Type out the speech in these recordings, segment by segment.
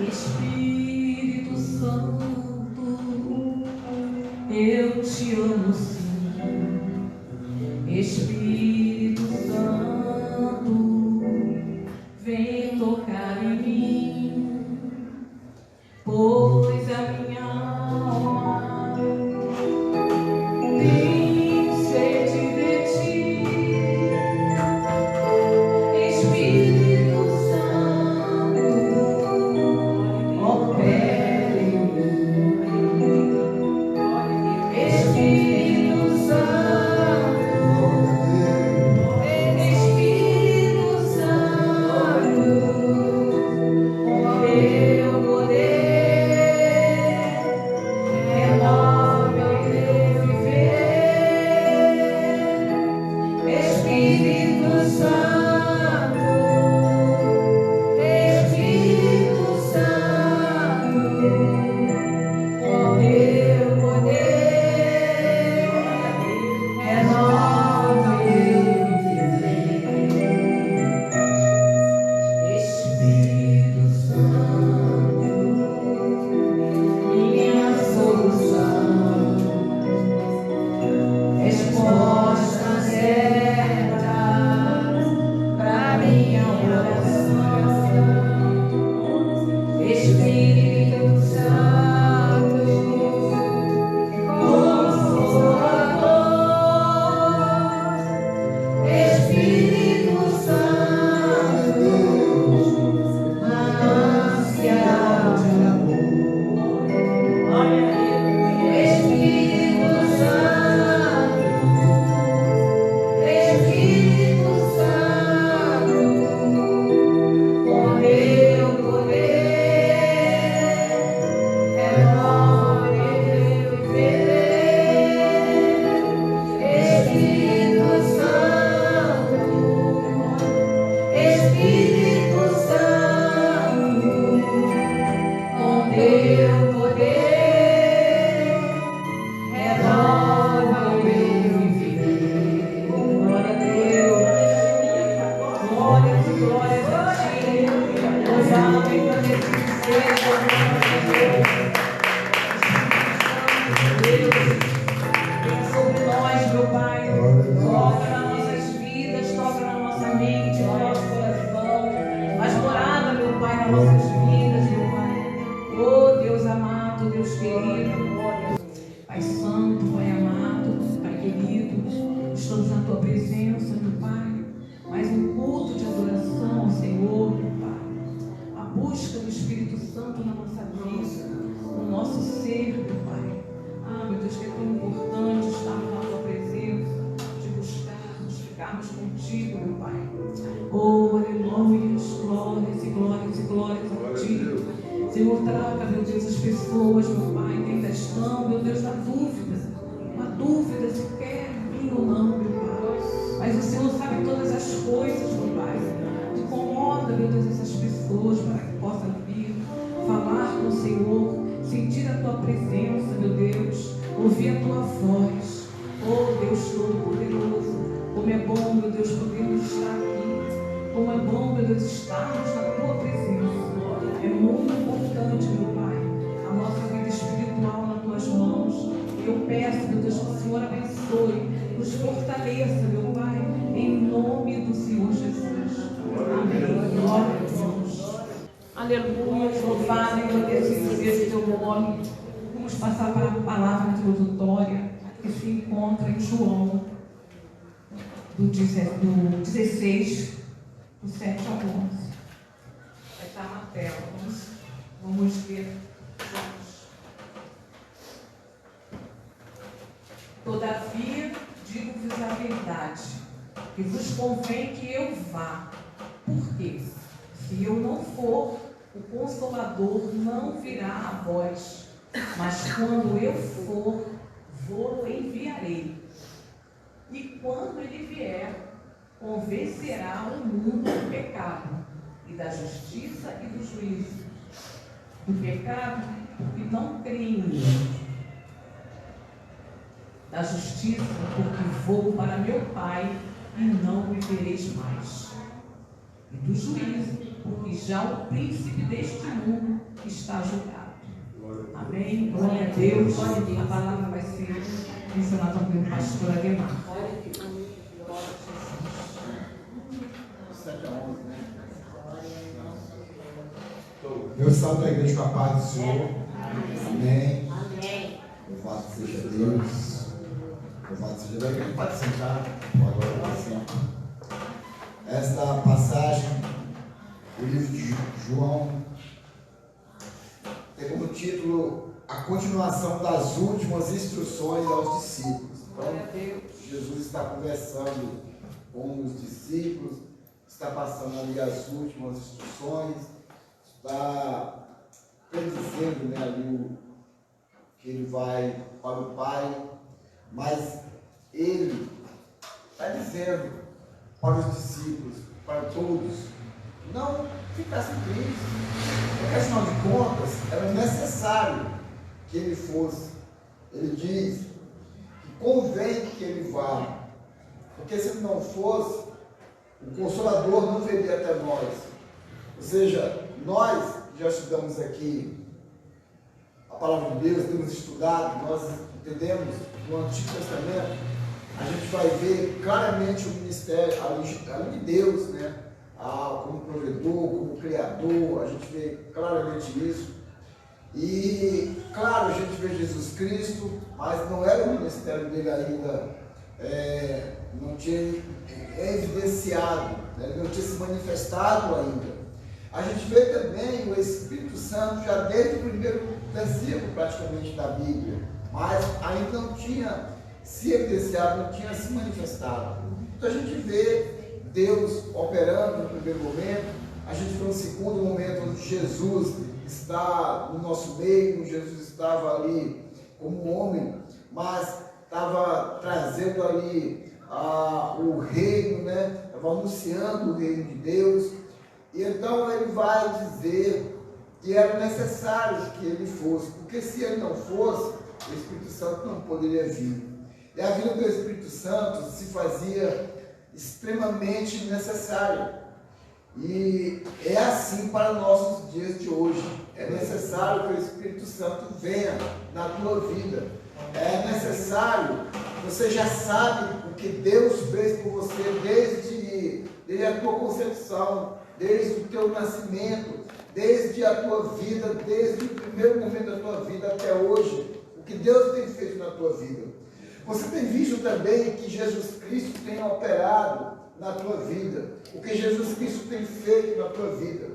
Espírito Santo, eu te amo sim. Espírito Santo, vem tocar em mim, pois a minha alma tem sede de ti. Espírito Santo, opera em mim. Espírito Santo, Espírito Santo, com teu poder, renova o meu viver. Espírito Santo, Espírito Santo, com teu poder, renova o meu viver. Espírito Santo, minha solução, resposta certa pra minha oração. Espírito Santo, Consolador. Espírito Santo, manancial de amor. Espírito Santo, Espírito Santo, com teu poder, renova meu viver. Espírito Santo, Espírito Santo, com teu poder, renova o meu viver. Glória a Deus, glórias e glórias a ti. Louvado e agradecido seja o nome de Deus. Vem sobre nós, meu Pai. Toca nas nossas vidas, toca na nossa mente, no nosso coração. Faz morada, meu Pai, nas nossas vidas, meu Pai. Oh, Deus amado, Deus querido. Pai Santo, Pai amado, Pai querido, estamos na Tua presença, meu Pai. Mais um culto de adoração ao Senhor, meu Pai. A busca do Espírito Santo na nossa vida, no nosso ser, meu Pai. Ah, meu Deus, que é tão importante estarmos na Tua presença, de buscarmos, ficarmos contigo, meu Pai. Oh, aleluia, glórias e glórias e glórias a Ti. Senhor, traga, meu Deus, as pessoas, meu Pai, que ainda estão, meu Deus, na dúvida. Uma dúvida se quer vir ou não, meu Pai. Mas o Senhor sabe todas as coisas, meu Pai. Incomoda, meu Deus, essas pessoas para que possam vir, falar com o Senhor, sentir a Tua presença, meu Deus, ouvir a Tua voz. Oh, Deus Todo-Poderoso, como é bom, meu Deus, podermos estar aqui. Como é bom, meu Deus, estarmos na Tua presença. É muito importante, meu Pai, a nossa vida espiritual nas Tuas mãos. Eu peço, meu Deus, que o Senhor abençoe, nos fortaleça, meu Pai, em nome do Senhor Jesus. Amém. Glória a Deus. Aleluia. Louvado e agradecido seja o Teu nome. Vamos passar para a palavra introdutória que se encontra em João, do 16, do 7 ao 11. Vai estar na tela. Vamos ver juntos. Todavia, digo-vos a verdade, que vos convém que eu vá. Porque, se eu não for, o Consolador não virá a vós. Mas quando eu for, vou-lo enviarei. E quando ele vier, convencerá o mundo do pecado, e da justiça e do juízo. Do pecado, porque não creem em mim. Da justiça, porque vou para meu Pai e não me vereis mais. E do juízo, porque já o príncipe deste mundo está julgado. Amém? Glória a Deus. A palavra vai ser ensinada pelo pastor Aguemar. Meu salve à igreja com a paz do Senhor. Amém. Amém. Louvado seja Deus. Louvado seja Deus. Quem pode sentar? Agora pode sentar. Esta passagem do livro de João tem como título a continuação das últimas instruções aos discípulos. Então, Jesus está conversando com os discípulos, está passando ali as últimas instruções, está predizendo, né, ali que ele vai para o Pai, mas ele está dizendo para os discípulos, para todos, não ficassem tristes, porque afinal de contas era necessário que ele fosse. Ele diz que convém que ele vá, porque se ele não fosse, o Consolador não viria até nós. Ou seja, nós já estudamos aqui a palavra de Deus, temos estudado, nós entendemos no Antigo Testamento, a gente vai ver claramente o ministério ali de Deus, né? Como provedor, como criador, a gente vê claramente isso. E, claro, a gente vê Jesus Cristo, mas não era o ministério dele ainda, não tinha evidenciado, né? Não tinha se manifestado ainda. A gente vê também o Espírito Santo já desde o primeiro versículo praticamente da Bíblia, mas ainda não tinha se evidenciado, não tinha se manifestado. Então a gente vê Deus operando no primeiro momento, a gente vê no segundo momento onde Jesus está no nosso meio, Jesus estava ali como homem, mas estava trazendo ali o reino, né? Estava anunciando o reino de Deus. E então ele vai dizer que era necessário que ele fosse, porque se ele não fosse, o Espírito Santo não poderia vir. E a vida do Espírito Santo se fazia extremamente necessária. E é assim para nossos dias de hoje. É necessário que o Espírito Santo venha na tua vida. É necessário, você já sabe o que Deus fez por você desde a tua concepção, desde o teu nascimento, desde a tua vida, desde o primeiro momento da tua vida até hoje, o que Deus tem feito na tua vida. Você tem visto também que Jesus Cristo tem operado na tua vida, o que Jesus Cristo tem feito na tua vida.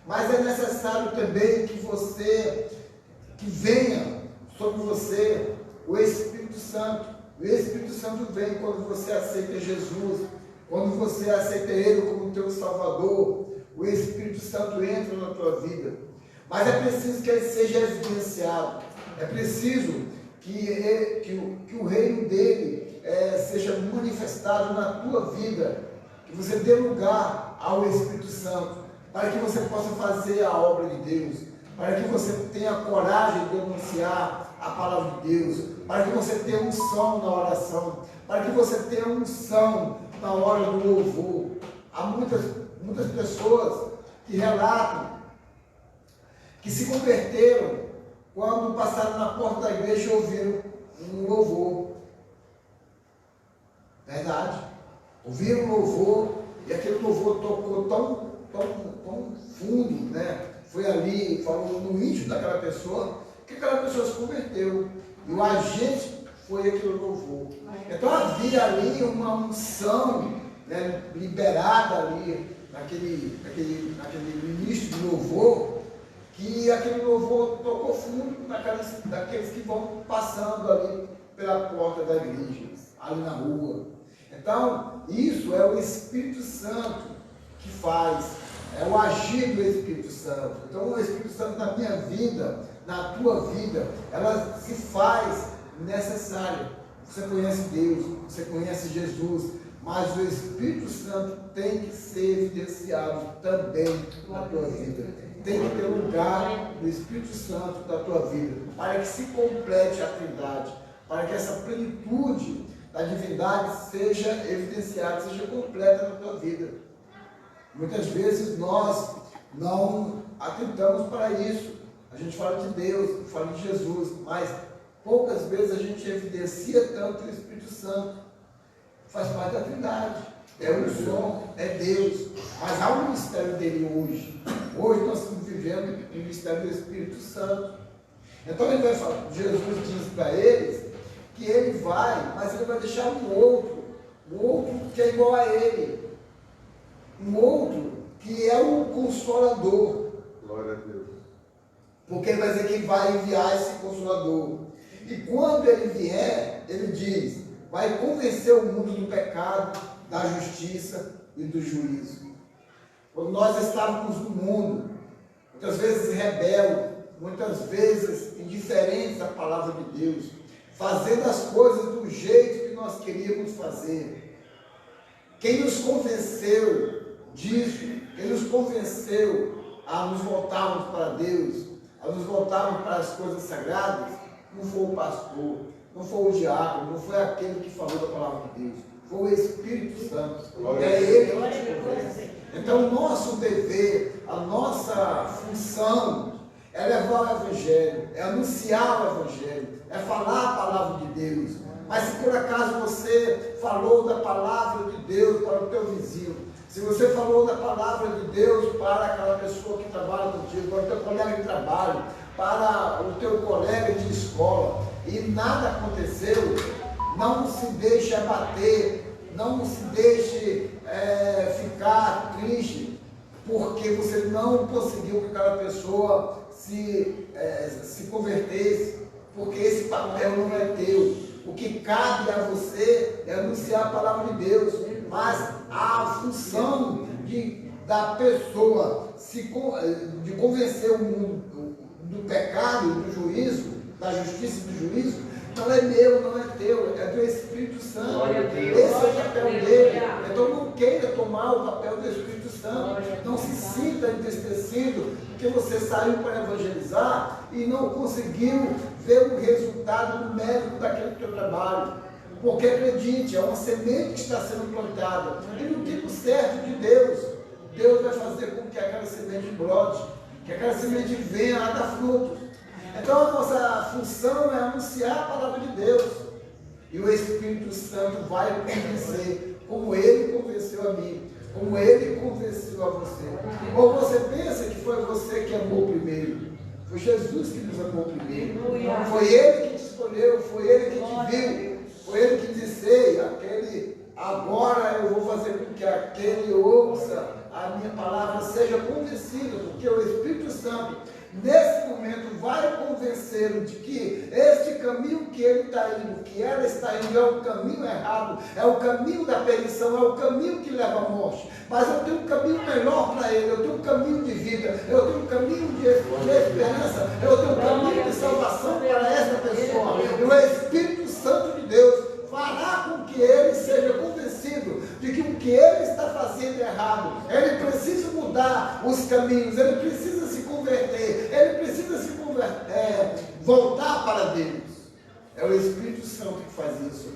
Mas é necessário também que venha sobre você o Espírito Santo. O Espírito Santo vem quando você aceita Jesus, quando você aceita Ele como teu Salvador. O Espírito Santo entra na tua vida. Mas é preciso que Ele seja evidenciado. É preciso que o reino dele seja manifestado na tua vida, que você dê lugar ao Espírito Santo, para que você possa fazer a obra de Deus, para que você tenha coragem de anunciar a palavra de Deus, para que você tenha unção na oração, para que você tenha unção na hora do louvor. Há muitas pessoas que relatam que se converteram quando passaram na porta da igreja e ouviram um louvor. Verdade. Ouviram um louvor e aquele louvor tocou tão fundo, né? Foi ali, falou no íntimo daquela pessoa, que aquela pessoa se converteu. E o agente foi aquele louvor. Então havia ali uma unção, né, liberada ali naquele ministro de louvor, que aquele louvor tocou fundo daqueles que vão passando ali pela porta da igreja, ali na rua. Então, isso é o Espírito Santo que faz, é o agir do Espírito Santo. Então, o Espírito Santo na minha vida, na tua vida, ela se faz necessária. Você conhece Deus, você conhece Jesus, mas o Espírito Santo tem que ser evidenciado também na tua vida. Tem que ter lugar no Espírito Santo da tua vida, para que se complete a Trindade, para que essa plenitude da divindade seja evidenciada, seja completa na tua vida. Muitas vezes nós não atentamos para isso. A gente fala de Deus, fala de Jesus, mas poucas vezes a gente evidencia tanto o Espírito Santo. Faz parte da Trindade. É o som, é Deus. Mas há um mistério dele hoje. Hoje nós estamos vivendo o mistério do Espírito Santo. Então ele vai falar, Jesus diz para eles que ele vai, mas ele vai deixar um outro que é igual a ele. Um outro que é o Consolador. Glória a Deus. Porque ele vai dizer que vai enviar esse Consolador. E quando ele vier, ele diz, vai convencer o mundo do pecado, da justiça e do juízo. Quando nós estávamos no mundo, muitas vezes rebeldes, muitas vezes indiferentes à palavra de Deus, fazendo as coisas do jeito que nós queríamos fazer. Quem nos convenceu disso, quem nos convenceu a nos voltarmos para Deus, a nos voltarmos para as coisas sagradas, não foi o pastor, não foi o diácono, não foi aquele que falou da palavra de Deus, foi o Espírito Santo. É ele que nos convence. Então, o nosso dever, a nossa função é levar o Evangelho, é anunciar o Evangelho, é falar a palavra de Deus. Mas se por acaso você falou da palavra de Deus para o teu vizinho, se você falou da palavra de Deus para aquela pessoa que trabalha contigo, para o teu colega de trabalho, para o teu colega de escola, e nada aconteceu, não se deixe abater, não se deixe ficar triste, porque você não conseguiu que aquela pessoa se convertesse, porque esse papel não é teu. O que cabe a você é anunciar a palavra de Deus, mas a função da pessoa de convencer o mundo do pecado, do juízo, da justiça e do juízo, não é meu, não é teu, é do Espírito Santo. Esse é o papel dele. Então não queira tomar o papel do Espírito Santo. Não se sinta entristecido porque você saiu para evangelizar e não conseguiu ver o resultado do mérito daquele teu trabalho. Porque acredite, é uma semente que está sendo plantada. E no tempo certo de Deus, Deus vai fazer com que aquela semente brote, que aquela semente venha a dar frutos. Então a nossa função é anunciar a palavra de Deus. E o Espírito Santo vai convencer, como ele convenceu a mim, como ele convenceu a você. Ou você pensa que foi você que amou primeiro? Foi Jesus que nos amou primeiro. Foi ele que te escolheu, foi ele que te viu, foi ele que disse, ei, agora eu vou fazer com que aquele ouça a minha palavra, seja convencido, porque o Espírito Santo nesse momento vai convencê-lo de que este caminho que ele está indo, que ela está indo, é o caminho errado, é o caminho da perdição, é o caminho que leva à morte. Mas eu tenho um caminho melhor para ele, eu tenho um caminho de vida, eu tenho um caminho de esperança, eu tenho um caminho de salvação para essa pessoa. E o Espírito Santo de Deus fará com que ele seja convencido de que o que ele está fazendo é errado. Ele precisa mudar os caminhos, ele precisa se converter, ele precisa se voltar para Deus. É o Espírito Santo que faz isso.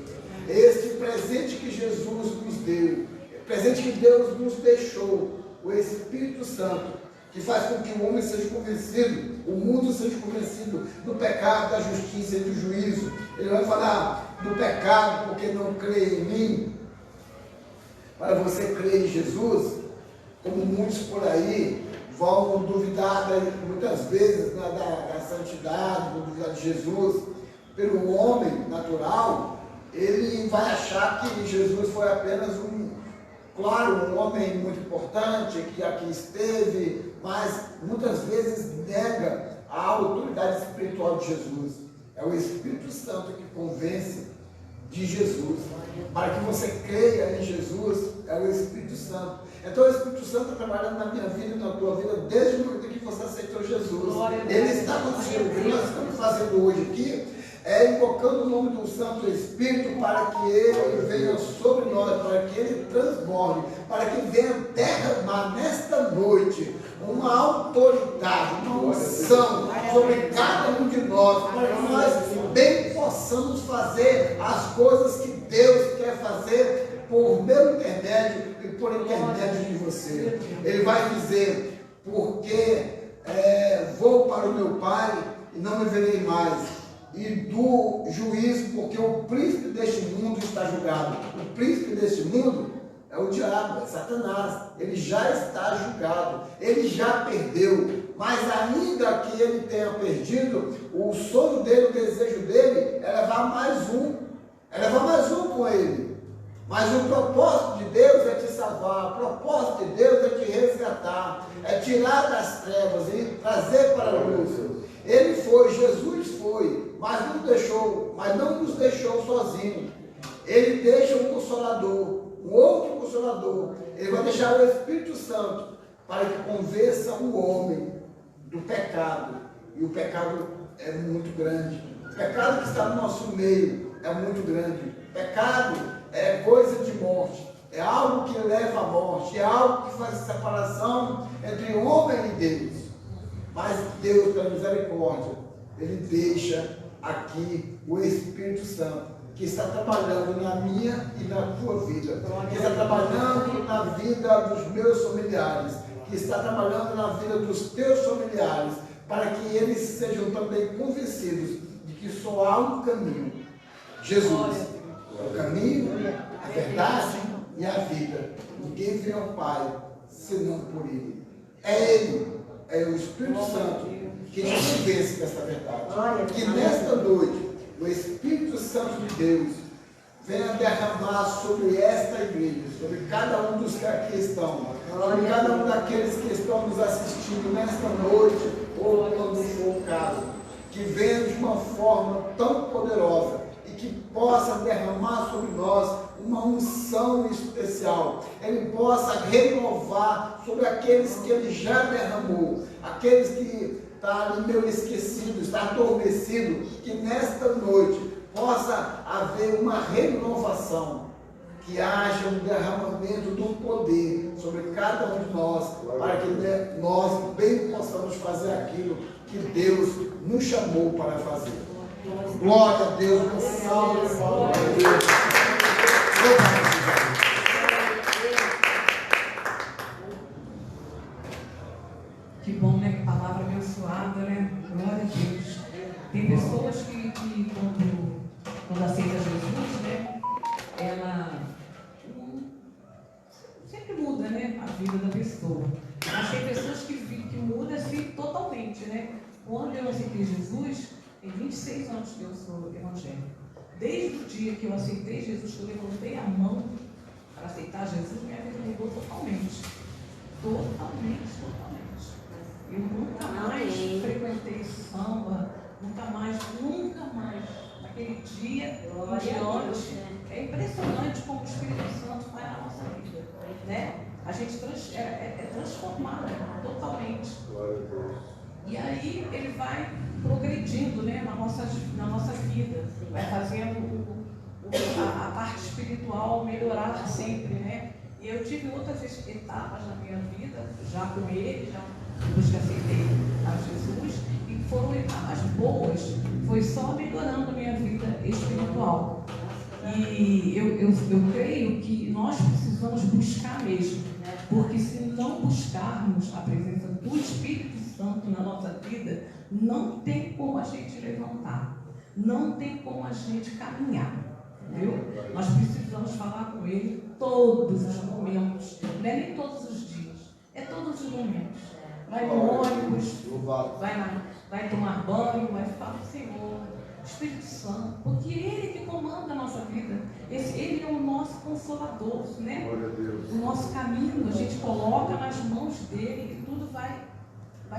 Este presente que Jesus nos deu, presente que Deus nos deixou, o Espírito Santo, que faz com que o homem seja convencido, o mundo seja convencido do pecado, da justiça e do juízo. Ele vai falar do pecado porque não crê em mim. Para você crer em Jesus, como muitos por aí vão duvidar muitas vezes da santidade, vão duvidar de Jesus, pelo homem natural, ele vai achar que Jesus foi apenas um homem muito importante, que aqui esteve, mas muitas vezes nega a autoridade espiritual de Jesus. É o Espírito Santo que convence de Jesus. Para que você creia em Jesus, é o Espírito Santo. Então o Espírito Santo está trabalhando na minha vida e na tua vida desde o momento que você aceitou Jesus. Ele está acontecendo. O que nós estamos fazendo hoje aqui é invocando o nome do Santo Espírito para que ele venha sobre nós, para que ele transborde, para que venha derramar nesta noite uma autoridade, uma unção sobre cada um de nós, para que nós bem possamos fazer as coisas que Deus quer fazer por meu intermédio e por intermédio de você. Ele vai dizer, porque vou para o meu Pai e não me verei mais. E do juízo, porque o príncipe deste mundo está julgado. O príncipe deste mundo é o diabo, é Satanás. Ele já está julgado, ele já perdeu. Mas ainda que ele tenha perdido, o sonho dele, o desejo dele é levar mais um. É levar mais um com ele. Mas o propósito de Deus é te salvar, o propósito de Deus é te resgatar, é tirar das trevas e trazer para a luz. Ele foi, Jesus foi, mas não nos deixou sozinhos. Ele deixa um consolador, um outro consolador. Ele vai deixar o Espírito Santo para que convença o homem do pecado. E o pecado é muito grande. O pecado que está no nosso meio é muito grande. O pecado é coisa de morte. É algo que leva à morte. É algo que faz a separação entre homem e Deus. Mas Deus, pela misericórdia, Ele deixa aqui o Espírito Santo, que está trabalhando na minha e na tua vida, que está trabalhando na vida dos meus familiares, que está trabalhando na vida dos teus familiares, para que eles sejam também convencidos de que só há um caminho, Jesus, o caminho, a verdade e a vida. Ninguém vem ao Pai senão por Ele. É Ele, é o Espírito Santo que te convence dessa verdade. Que nesta noite o Espírito Santo de Deus venha derramar sobre esta igreja, sobre cada um dos que aqui estão, sobre cada um daqueles que estão nos assistindo nesta noite, ou quando for o caso, que venha de uma forma tão poderosa e que possa derramar sobre nós uma unção especial. Ele possa renovar sobre aqueles que Ele já derramou, aqueles que está ali meio esquecido, está adormecido, que nesta noite possa haver uma renovação, que haja um derramamento do poder sobre cada um de nós, para que nós bem possamos fazer aquilo que Deus nos chamou para fazer. Glória a Deus, uma salva de palmas a Deus. Que bom, né? Que palavra abençoada, né? Glória a Deus. Tem pessoas que quando aceita Jesus, né? Ela sempre muda, né? A vida da pessoa. Mas tem pessoas que mudam assim totalmente, né? Quando eu aceitei Jesus, tem 26 anos que eu sou evangélica. Desde o dia que eu aceitei Jesus, que eu levantei a mão para aceitar Jesus, minha vida mudou totalmente. Totalmente. Eu nunca mais frequentei samba, nunca mais. Naquele dia em diante, é impressionante como o Espírito Santo faz na nossa vida, né? A gente é transformado totalmente. E aí ele vai progredindo, né, na nossa vida, vai fazendo a parte espiritual melhorar sempre, né? E eu tive outras etapas na minha vida, já com ele, depois que aceitei a Jesus, e foram etapas boas, foi só melhorando a minha vida espiritual. E eu creio que nós precisamos buscar mesmo, porque se não buscarmos a presença do Espírito Santo na nossa vida, não tem como a gente levantar, não tem como a gente caminhar, entendeu? Nós precisamos falar com Ele todos os momentos, não é nem todos os dias, é todos os momentos. Vai no ônibus, vai tomar banho, vai falar com o Senhor, Espírito Santo, porque Ele que comanda a nossa vida. Ele é o nosso consolador, né? O nosso caminho a gente coloca nas mãos dele e tudo vai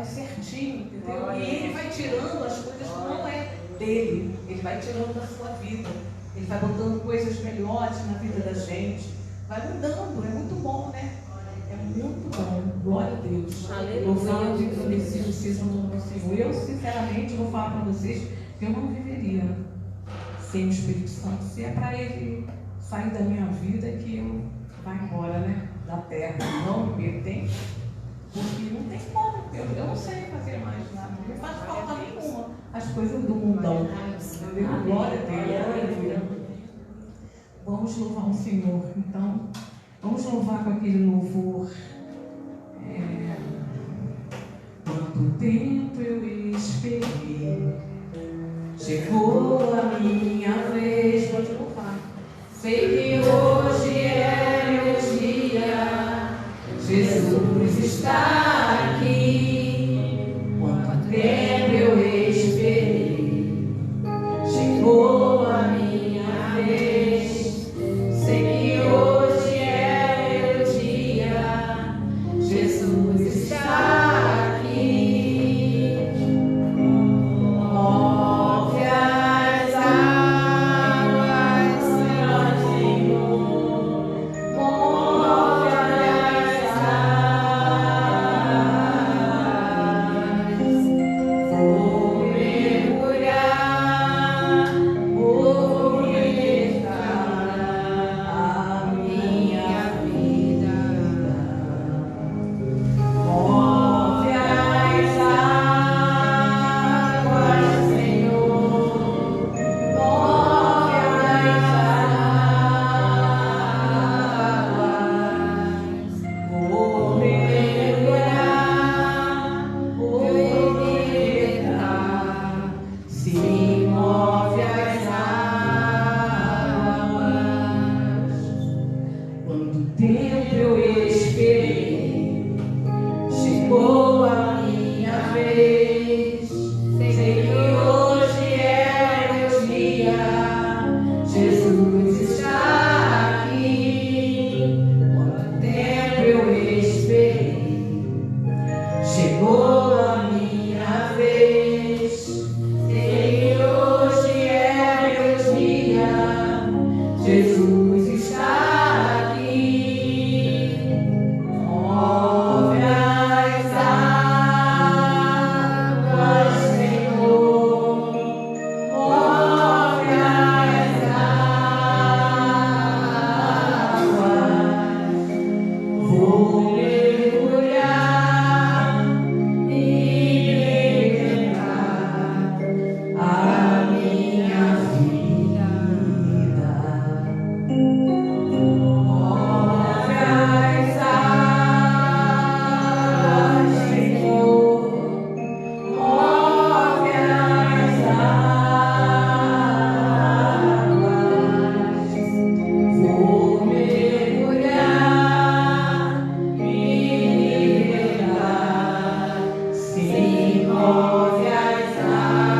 certinho, entendeu? E Ele vai tirando as coisas que não é dele, Ele vai tirando da sua vida, Ele vai botando coisas melhores na vida da gente, vai mudando, é muito bom, né? É muito bom, glória a Deus. Louvado e agradecido seja o nome do Senhor. Eu, sinceramente, vou falar para vocês que eu não viveria sem o Espírito Santo. Se é para Ele sair da minha vida, que eu vá embora, né? Da terra. Não me pertence, porque não tem como. Eu não sei fazer mais nada. Não faz falta nenhuma as coisas do mundão. Entendeu? Glória a Deus. Vamos louvar o Senhor. Então, vamos louvar com aquele louvor. Quanto tempo eu esperei, chegou a minha vez. Pode louvar. Sei que hoje é meu dia, Jesus está aqui. Quanto tempo eu esperei, chegou a minha vez. Sei que hoje é meu dia, Jesus está aqui. Move as águas, Senhor. Move as águas. Vou mergulhar, vou libertar a minha vida. Move as águas, Senhor. Move as águas. Vou mergulhar, vou libertar. Se move as águas. Quanto tempo eu esperei, chegou a minha vez. Sei que hoje é meu dia, Jesus está aqui. Quanto tempo eu esperei, chegou a minha vez. Sei que hoje é meu dia, Jesus está aqui. Move as águas, Senhor. Move as águas. Vou mergulhar e libertar a minha vida. Move as águas, Senhor. Move as águas. Vou mergulhar e libertar. Se move as águas.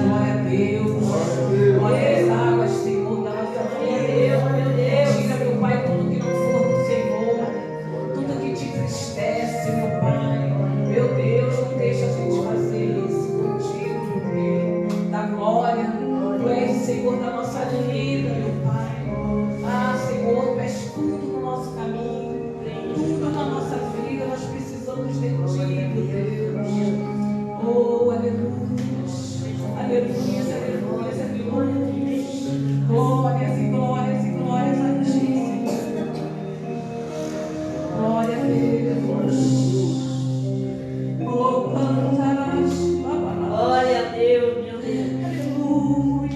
Glória a Deus. Olha as águas, Senhor, da nossa vida. Tira, meu Pai, tudo que não for do Senhor, tudo que te entristece, meu Pai. Meu Deus, não deixa a gente fazer isso contigo, meu Deus. Da glória, tu és Senhor da nossa vida, meu Pai. Ah, Senhor, tu és tudo no nosso caminho, tudo na nossa vida. Nós precisamos de ti, meu Deus. Oh, aleluia. Aleluia, aleluia, aleluia. Glórias e glórias e glórias a ti, Senhor. Glória a Deus. Oh, cantarás. Glória a Deus, meu Deus. Aleluia.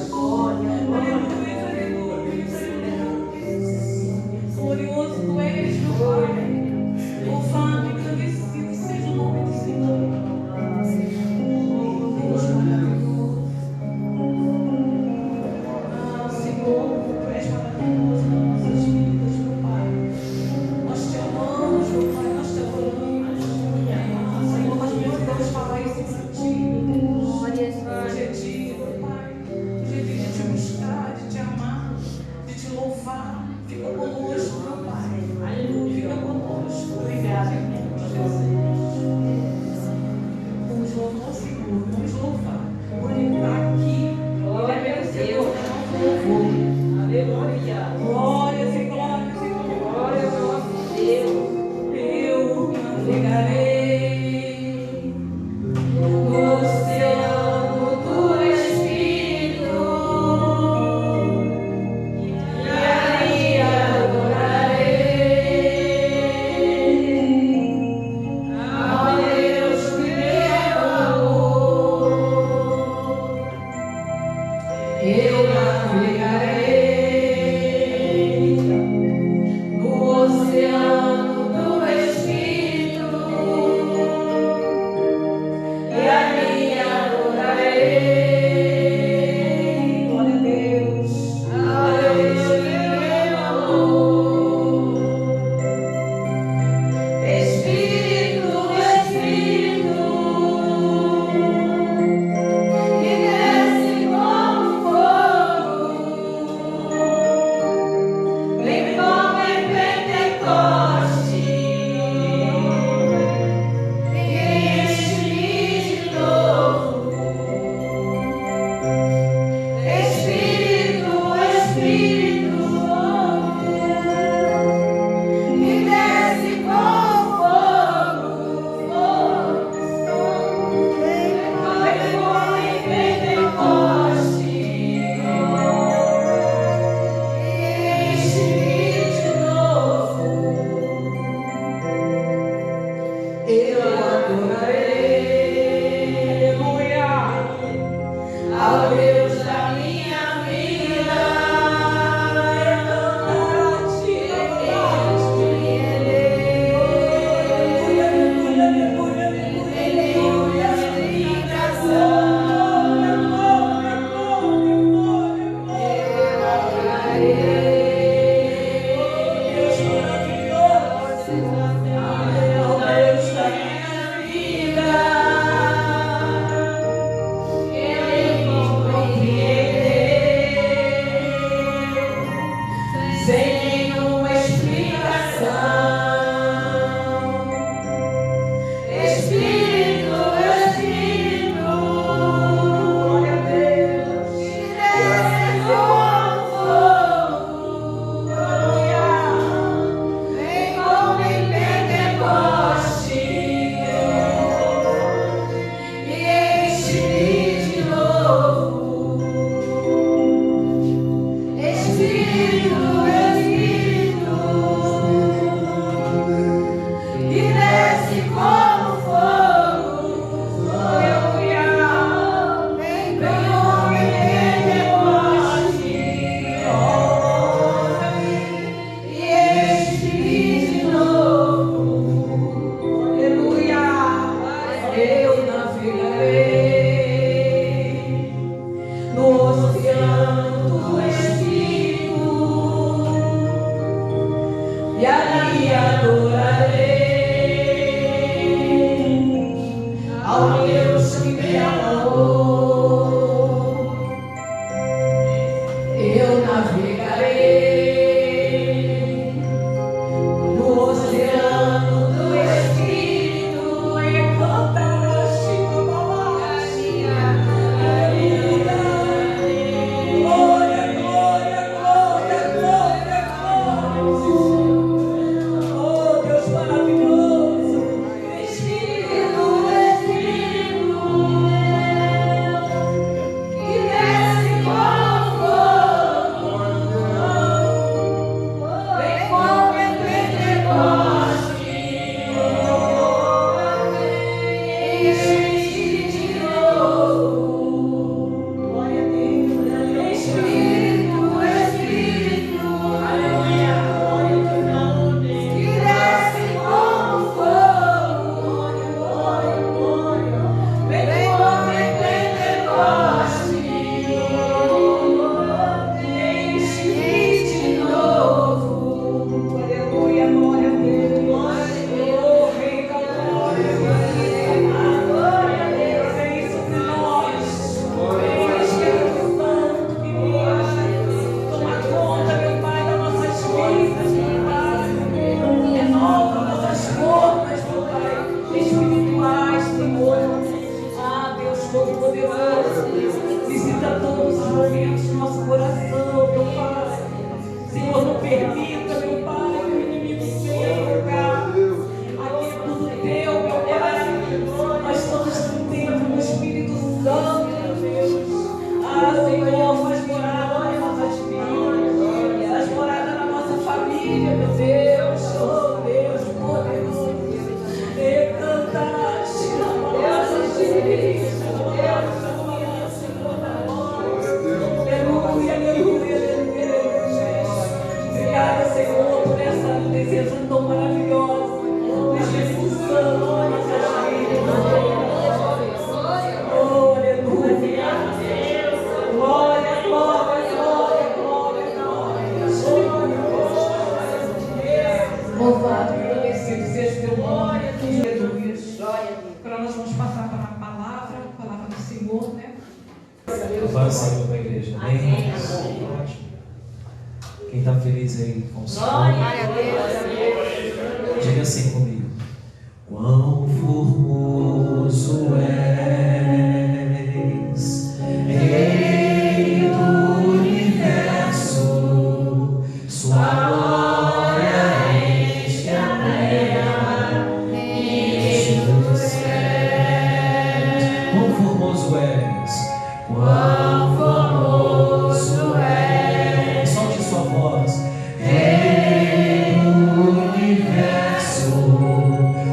Glória, Aleluia, aleluia, aleluia. Glorioso tu és, meu Pai. Louvado e agradecido seja o nome do Senhor. Oh, Deus maravilhoso. Ah, Senhor, tu és maravilhoso nas nossas vidas, meu Pai. Nós te amamos, meu Pai, nós te adoramos. Ah, Senhor, nós precisamos falar isso em sentido, Deus. Hoje é dia, meu Pai. Hoje é dia de te buscar, de te amar, de te louvar. Fica conosco, meu Pai. Aleluia. Fica conosco. Obrigada, Jesus. Vamos louvar o Senhor, vamos louvar. Porque Ele está aqui. Ele é merecedor do nosso louvor. aleluia. Glórias e glórias e Glória ao glórias. nosso Deus. Eu navegarei no oceano do Espírito e ali adorarei ao Deus que deu amor. Eu navegarei no oceano do Espírito. eu adorarei, aleluia, ao Deus da minha vida.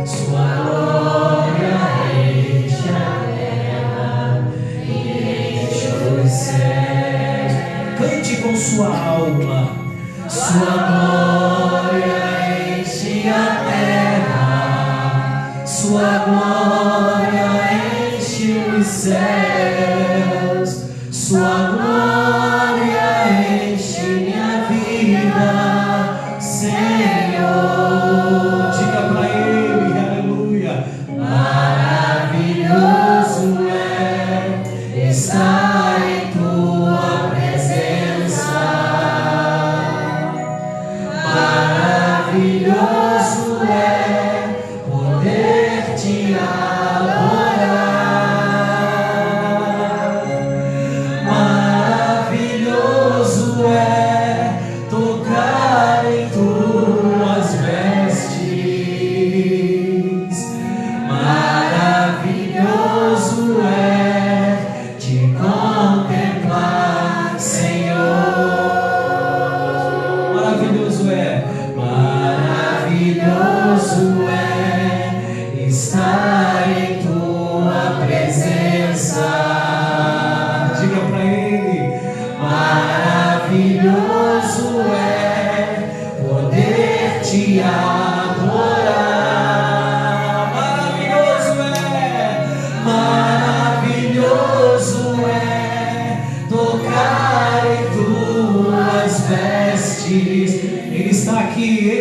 Sua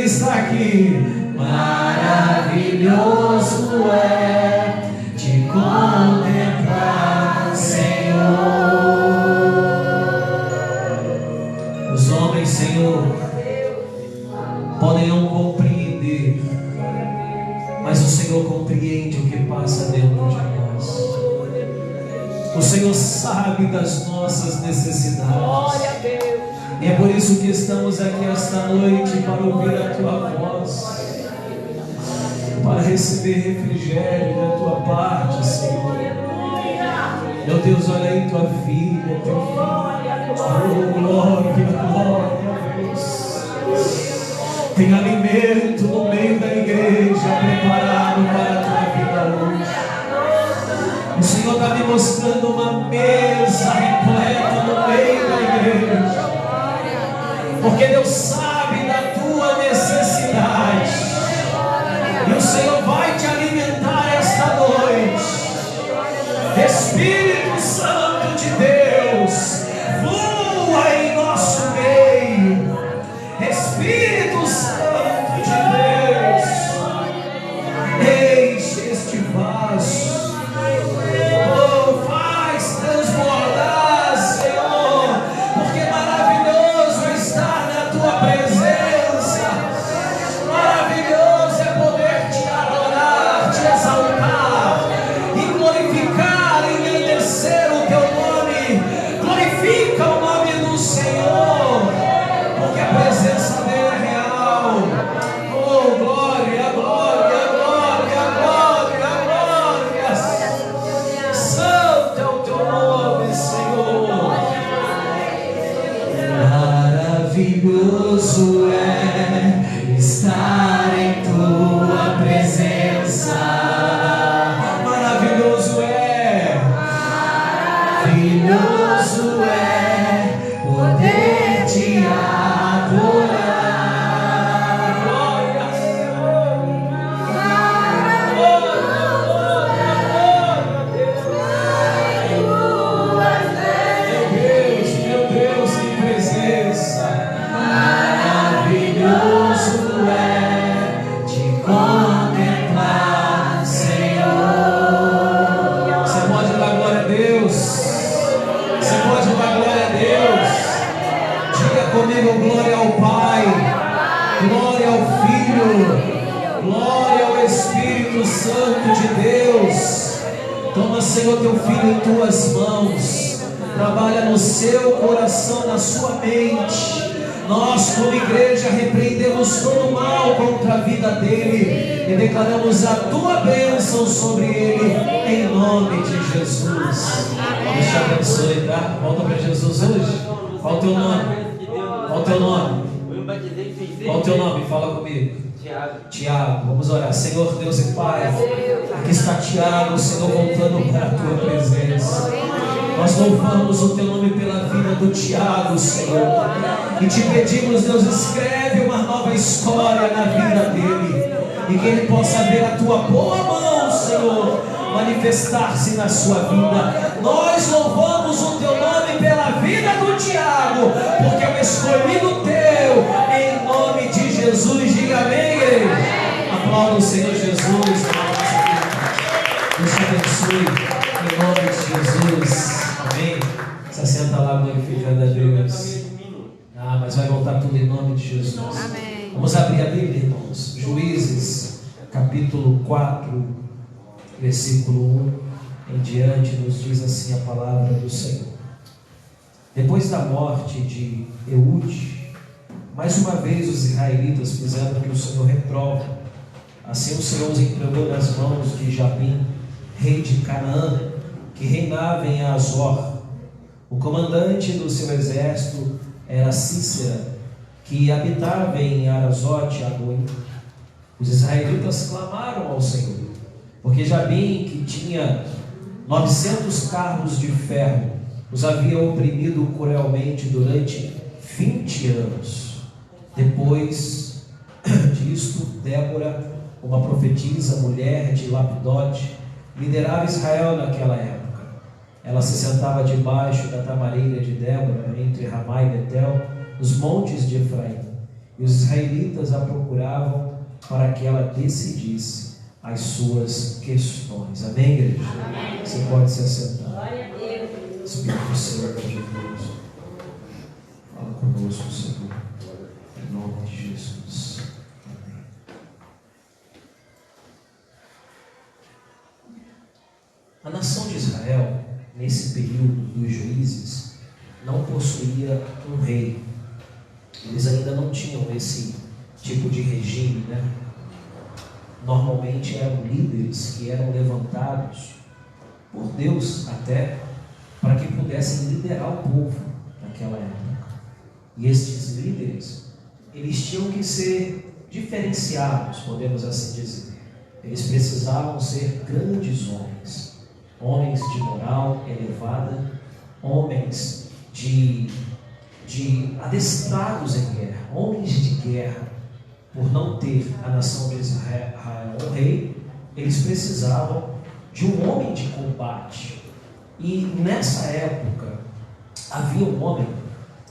está aqui. Maravilhoso é te contemplar, Senhor. Os homens, Senhor, podem não compreender, mas o Senhor compreende o que passa dentro de nós. O Senhor sabe das nossas necessidades. Glória a Deus. E é por isso que estamos aqui esta noite, para ouvir a Tua voz, para receber refrigério da Tua parte, Senhor. Meu Deus, olha aí Tua filha, Teu filho. Oh, glória, glória a Deus. Tem alimento no meio da igreja preparado para a Tua vida hoje. O Senhor está me mostrando uma mesa repleta no meio da igreja, porque Deus sabe da tua necessidade, e o Senhor vai te alimentar esta noite. Espírito Santo de Deus, flua em nosso meio. Espírito Santo de Deus, enche este vaso. Maravilhoso é estar em tua presença. Maravilhoso é, maravilhoso é poder te adorar. Glória a Deus. Meu Deus, que presença. Maravilhoso é te contemplar, Senhor. Você pode dar glória a Deus. Você pode dar glória a Deus. Diga comigo: glória ao Pai, glória ao Filho, glória ao Espírito Santo de Deus. Toma, Senhor, teu filho em tuas mãos. Trabalha no seu coração, na sua mente. Nós, como igreja, repreendemos todo mal contra a vida dele e declaramos a tua bênção sobre ele, em nome de Jesus. Deus te abençoe, tá? Volta para Jesus hoje. Qual o teu nome? Qual o teu nome? Qual o teu nome? Fala comigo. Tiago. Vamos orar. Senhor Deus e Pai, aqui está Tiago, Senhor, voltando para a tua presença. Nós louvamos o teu nome pela vida do Tiago, Senhor, e te pedimos, Deus, escreve uma nova história na vida dele, e que ele possa ver a tua boa mão, Senhor, manifestar-se na sua vida. Nós louvamos o teu nome pela vida do Tiago, porque é um escolhido teu, em nome de Jesus. Diga amém, igreja. Aplauda o Senhor Jesus. Deus te abençoe, em nome de Jesus. Amém. Se assenta lá, glorificando a Deus. Mas vai voltar tudo em nome de Jesus. Amém. Vamos abrir a Bíblia, irmãos. Juízes, capítulo 4, versículo 1 em diante, nos diz assim a palavra do Senhor. Depois da morte de Eude, mais uma vez os israelitas fizeram o que o Senhor reprova. Assim o Senhor os entregou nas mãos de Jabim, rei de Canaã, que reinava em Azor. O comandante do seu exército era Cícera, que habitava em Arazote, Agoim. Os israelitas clamaram ao Senhor, porque Jabim, que tinha 900 carros de ferro, os havia oprimido cruelmente durante 20 anos. Depois disto, Débora, uma profetisa, mulher de Lapidote, liderava Israel naquela época. Ela se sentava debaixo da tamareira de Débora, entre Ramá e Betel, nos montes de Efraim. e os israelitas a procuravam para que ela decidisse as suas questões. Amém, igreja? Amém. Você pode se assentar. Glória a Deus. Espírito Santo de Deus, fala conosco, Senhor, em nome de Jesus. Amém. A nação de Israel, nesse período dos juízes, não possuía um rei. Eles ainda não tinham esse tipo de regime, né? Normalmente eram líderes que eram levantados por Deus até para que pudessem liderar o povo naquela época. E estes líderes, eles tinham que ser diferenciados, podemos assim dizer. Eles precisavam ser grandes homens, homens de moral elevada, homens de adestrados em guerra, homens de guerra. Por não ter a nação de Israel um rei, eles precisavam de um homem de combate. E nessa época havia um homem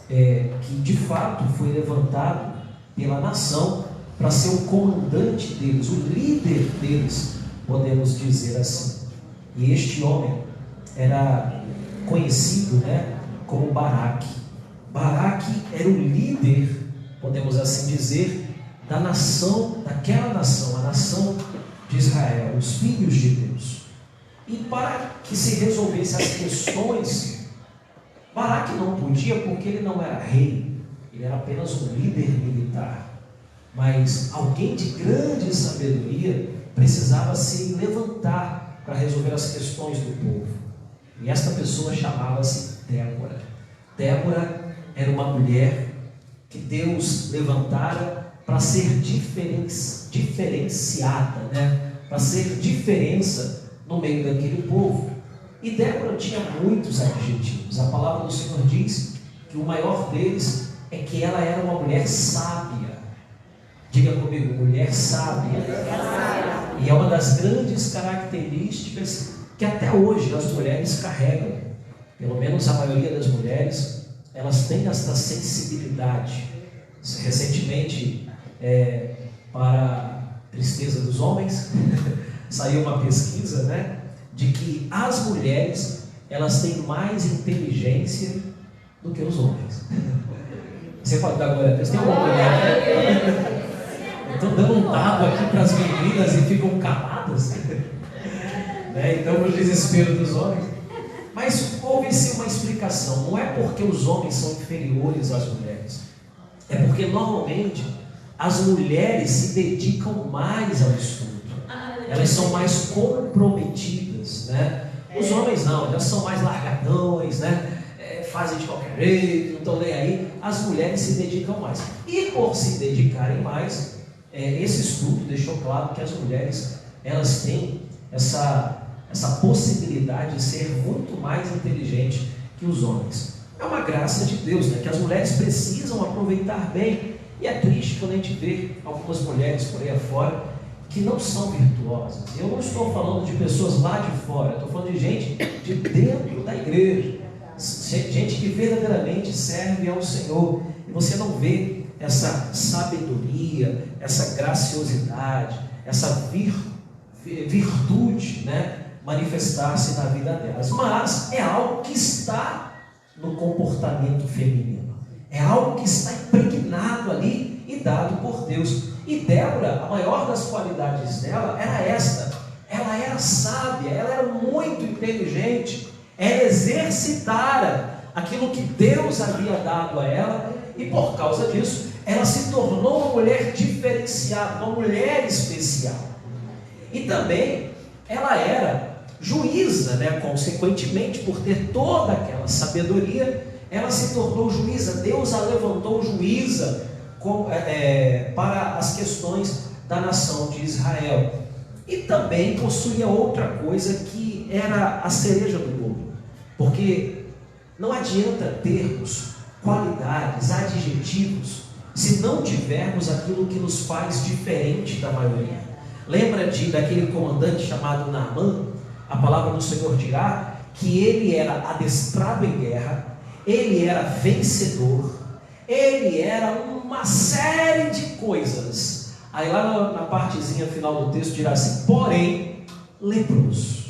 que de fato foi levantado pela nação para ser o comandante deles, o líder deles, podemos dizer assim. E este homem era conhecido, né, como Baraque. Baraque era o líder, podemos assim dizer, da nação, daquela nação, a nação de Israel, os filhos de Deus. E para que se resolvesse as questões, Baraque não podia, porque ele não era rei, ele era apenas um líder militar. Mas alguém de grande sabedoria precisava se levantar para resolver as questões do povo. E esta pessoa chamava-se Débora. Débora era uma mulher que Deus levantara para ser diferenciada, né? Para ser diferença no meio daquele povo. E Débora tinha muitos adjetivos. A palavra do Senhor diz que o maior deles é que ela era uma mulher sábia. Diga comigo, mulher sábia. E é uma das grandes características que até hoje as mulheres carregam. Pelo menos a maioria das mulheres, elas têm esta sensibilidade. Recentemente, para tristeza dos homens, saiu uma pesquisa, né, de que as mulheres, elas têm mais inteligência do que os homens. Você pode dar glória a Deus? Tem uma mulher? Estou dando um dado aqui para as meninas e ficam caladas, né? Então, o desespero dos homens. Mas houve-se uma explicação. Não é porque os homens são inferiores às mulheres, é porque normalmente as mulheres se dedicam mais ao estudo. Elas são mais comprometidas, né? Os homens não, já são mais largadões, né? Fazem de qualquer jeito, não estão nem aí. As mulheres se dedicam mais. E por se dedicarem mais, esse estudo deixou claro que as mulheres, elas têm essa possibilidade de ser muito mais inteligentes que os homens. É uma graça de Deus, né? Que as mulheres precisam aproveitar bem. E é triste quando a gente vê algumas mulheres por aí afora que não são virtuosas. Eu não estou falando de pessoas lá de fora, eu estou falando de gente de dentro da igreja, gente que verdadeiramente serve ao Senhor. E você não vê essa sabedoria, essa graciosidade, essa virtude, né, manifestar-se na vida delas. Mas é algo que está no comportamento feminino, é algo que está impregnado ali e dado por Deus. E Débora, a maior das qualidades dela era esta: ela era sábia, ela era muito inteligente, ela exercitara aquilo que Deus havia dado a ela, e por causa disso ela se tornou uma mulher diferenciada, uma mulher especial. E também ela era juíza, né? Consequentemente, por ter toda aquela sabedoria, ela se tornou juíza. Deus a levantou juíza para as questões da nação de Israel. E também possuía outra coisa que era a cereja do bolo, porque não adianta termos qualidades, adjetivos, se não tivermos aquilo que nos faz diferente da maioria. Lembra daquele comandante chamado Naamã? A palavra do Senhor dirá que ele era adestrado em guerra, ele era vencedor, ele era um uma série de coisas. Aí lá na partezinha final do texto dirá assim: porém, leproso.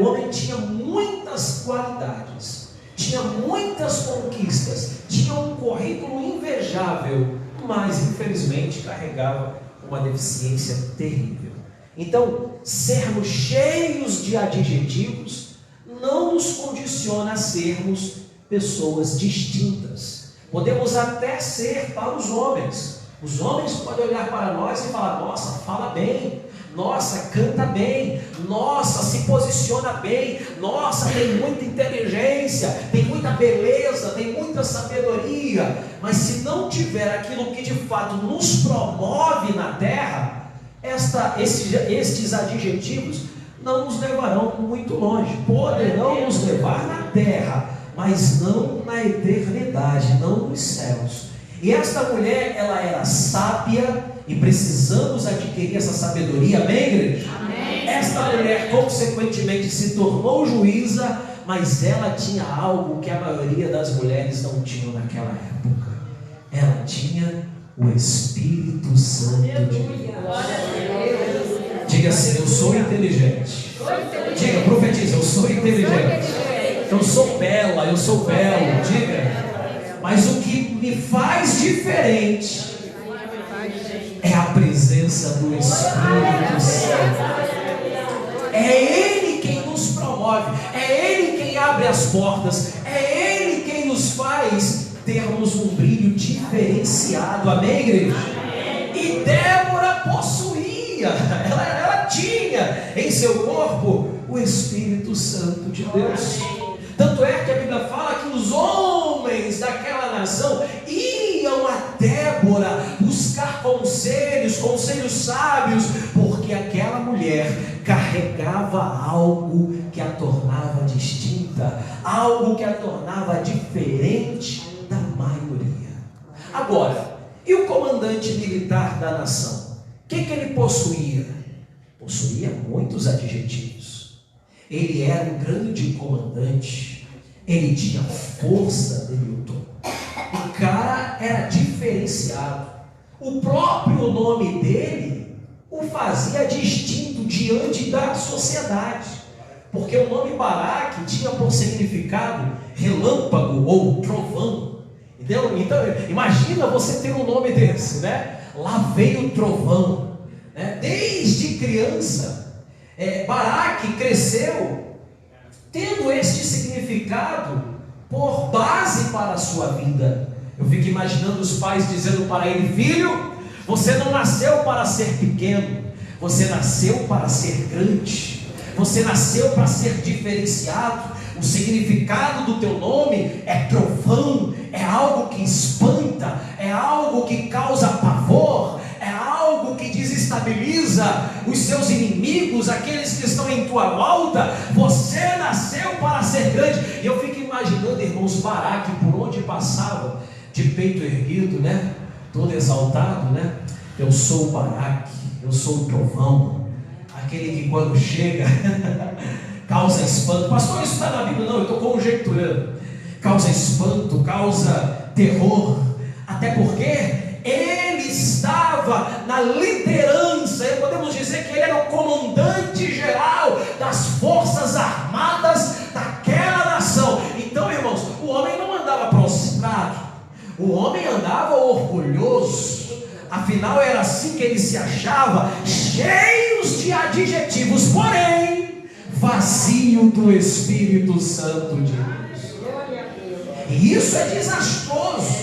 O homem tinha muitas qualidades, tinha muitas conquistas, tinha um currículo invejável, mas infelizmente carregava uma deficiência terrível. Então, sermos cheios de adjetivos não nos condiciona a sermos pessoas distintas. Podemos até ser para os homens. Os homens podem olhar para nós e falar: nossa, fala bem, nossa, canta bem, nossa, se posiciona bem, nossa, tem muita inteligência, tem muita beleza, tem muita sabedoria. Mas se não tiver aquilo que de fato nos promove na terra, estes adjetivos não nos levarão muito longe. Poderão nos levar na terra, mas não na eternidade, não nos céus. E esta mulher, ela era sábia, e precisamos adquirir essa sabedoria, amém, igreja? Amém. Esta mulher consequentemente se tornou juíza, mas ela tinha algo que a maioria das mulheres não tinham naquela época. Ela tinha o Espírito Santo de Deus. Diga assim: eu sou inteligente. Diga, profetiza: eu sou inteligente. Eu sou bela, eu sou belo. Diga. Mas o que me faz diferente é a presença do Espírito Santo. É Ele quem nos promove, é Ele quem abre as portas, é Ele quem nos faz termos um brilho diferenciado, amém, igreja? E Débora possuía, ela tinha em seu corpo o Espírito Santo de Deus. Tanto é que a Bíblia fala que os homens daquela nação iam a Débora buscar conselhos sábios, porque aquela mulher carregava algo que a tornava distinta, algo que a tornava diferente da maioria. Agora, e o comandante militar da nação? O que ele possuía? Possuía muitos adjetivos. Ele era um grande comandante, ele tinha força, Denilton. O cara era diferenciado. O próprio nome dele o fazia distinto diante da sociedade, porque o nome Baraque tinha por significado relâmpago ou trovão. Entendeu? Então, imagina você ter um nome desse, né? Lá veio o trovão, né? Desde criança, Baraque cresceu tendo este significado por base para a sua vida. Eu fico imaginando os pais dizendo para ele: filho, você não nasceu para ser pequeno, você nasceu para ser grande, você nasceu para ser diferenciado. O significado do teu nome é trovão, é algo que espanta, é algo que causa pavor, é algo que desestabiliza os seus inimigos, aqueles que estão em tua volta. Você nasceu para ser grande. E eu fico imaginando, irmãos, Baraque por onde passava, de peito erguido, né? Todo exaltado, né? Eu sou o Baraque, eu sou o trovão, aquele que quando chega causa espanto. Pastor, isso está na Bíblia? Não, eu estou conjecturando. Causa espanto, causa terror, até porque ele estava na liderança. Podemos dizer que ele era o comandante geral das forças armadas daquela nação. Então, irmãos, o homem não andava prostrado, o homem andava orgulhoso. Afinal, era assim que ele se achava, cheios de adjetivos, porém vazio do Espírito Santo de Deus. E isso é desastroso,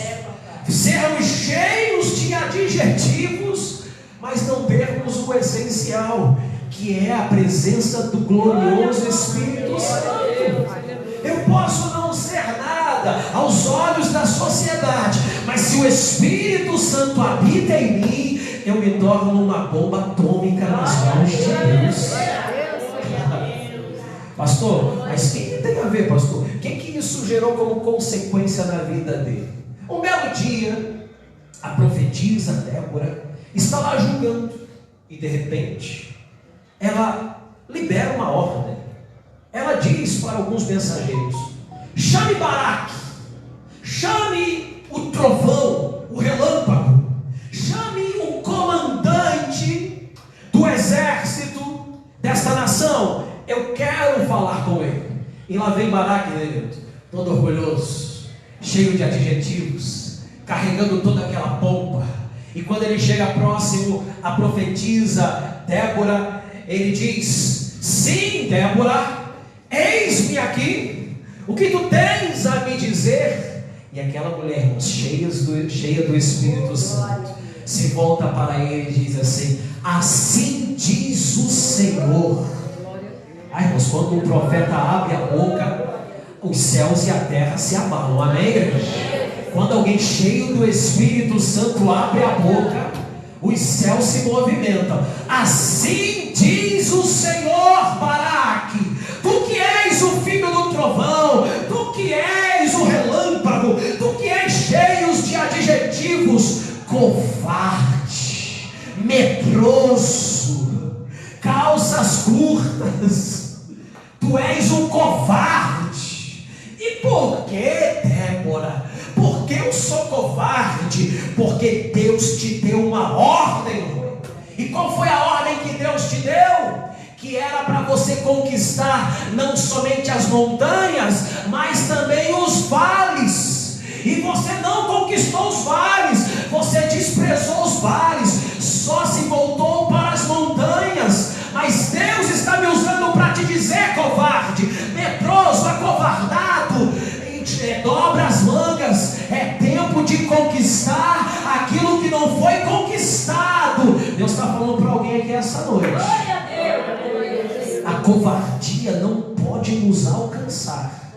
sermos cheios de adjetivos, mas não termos o essencial, que é a presença do glorioso Espírito Santo. Eu posso não ser nada aos olhos da sociedade, mas se o Espírito Santo habita em mim, eu me torno uma bomba atômica nas mãos de Deus. Pastor, mas o que tem a ver, pastor? O que isso gerou como consequência na vida dele? Um belo dia, a profetisa Débora está lá julgando, e de repente ela libera uma ordem. Ela diz para alguns mensageiros: chame Baraque, chame o trovão, o relâmpago. Chame o comandante do exército desta nação. Eu quero falar com ele. E lá vem Baraque, todo orgulhoso, cheio de adjetivos, carregando toda aquela pompa. E quando ele chega próximo à profetisa Débora, ele diz: sim, Débora, eis-me aqui, o que tu tens a me dizer? E aquela mulher, cheia do Espírito Santo, se volta para ele e diz assim: assim diz o Senhor. Ai, irmãos, quando o profeta abre a boca, os céus e a terra se abalam, amém, igreja? Quando alguém cheio do Espírito Santo abre a boca, os céus se movimentam. Assim diz o Senhor, Baraque, tu que és o filho do trovão, tu que és o relâmpago, tu que és cheio de adjetivos, covarde, medroso, calças curtas, tu és um covarde. E por que, Débora? Porque eu sou covarde? Porque Deus te deu uma ordem. E qual foi a ordem que Deus te deu? Que era para você conquistar não somente as montanhas, mas também os vales. E você não conquistou os vales, você desprezou os vales, só se voltou para as montanhas. Mas Deus está me usando para te dizer, covarde, medroso, acovardado, dobra as mangas, é tempo de conquistar aquilo que não foi conquistado. Deus está falando para alguém aqui essa noite. A covardia não pode nos alcançar.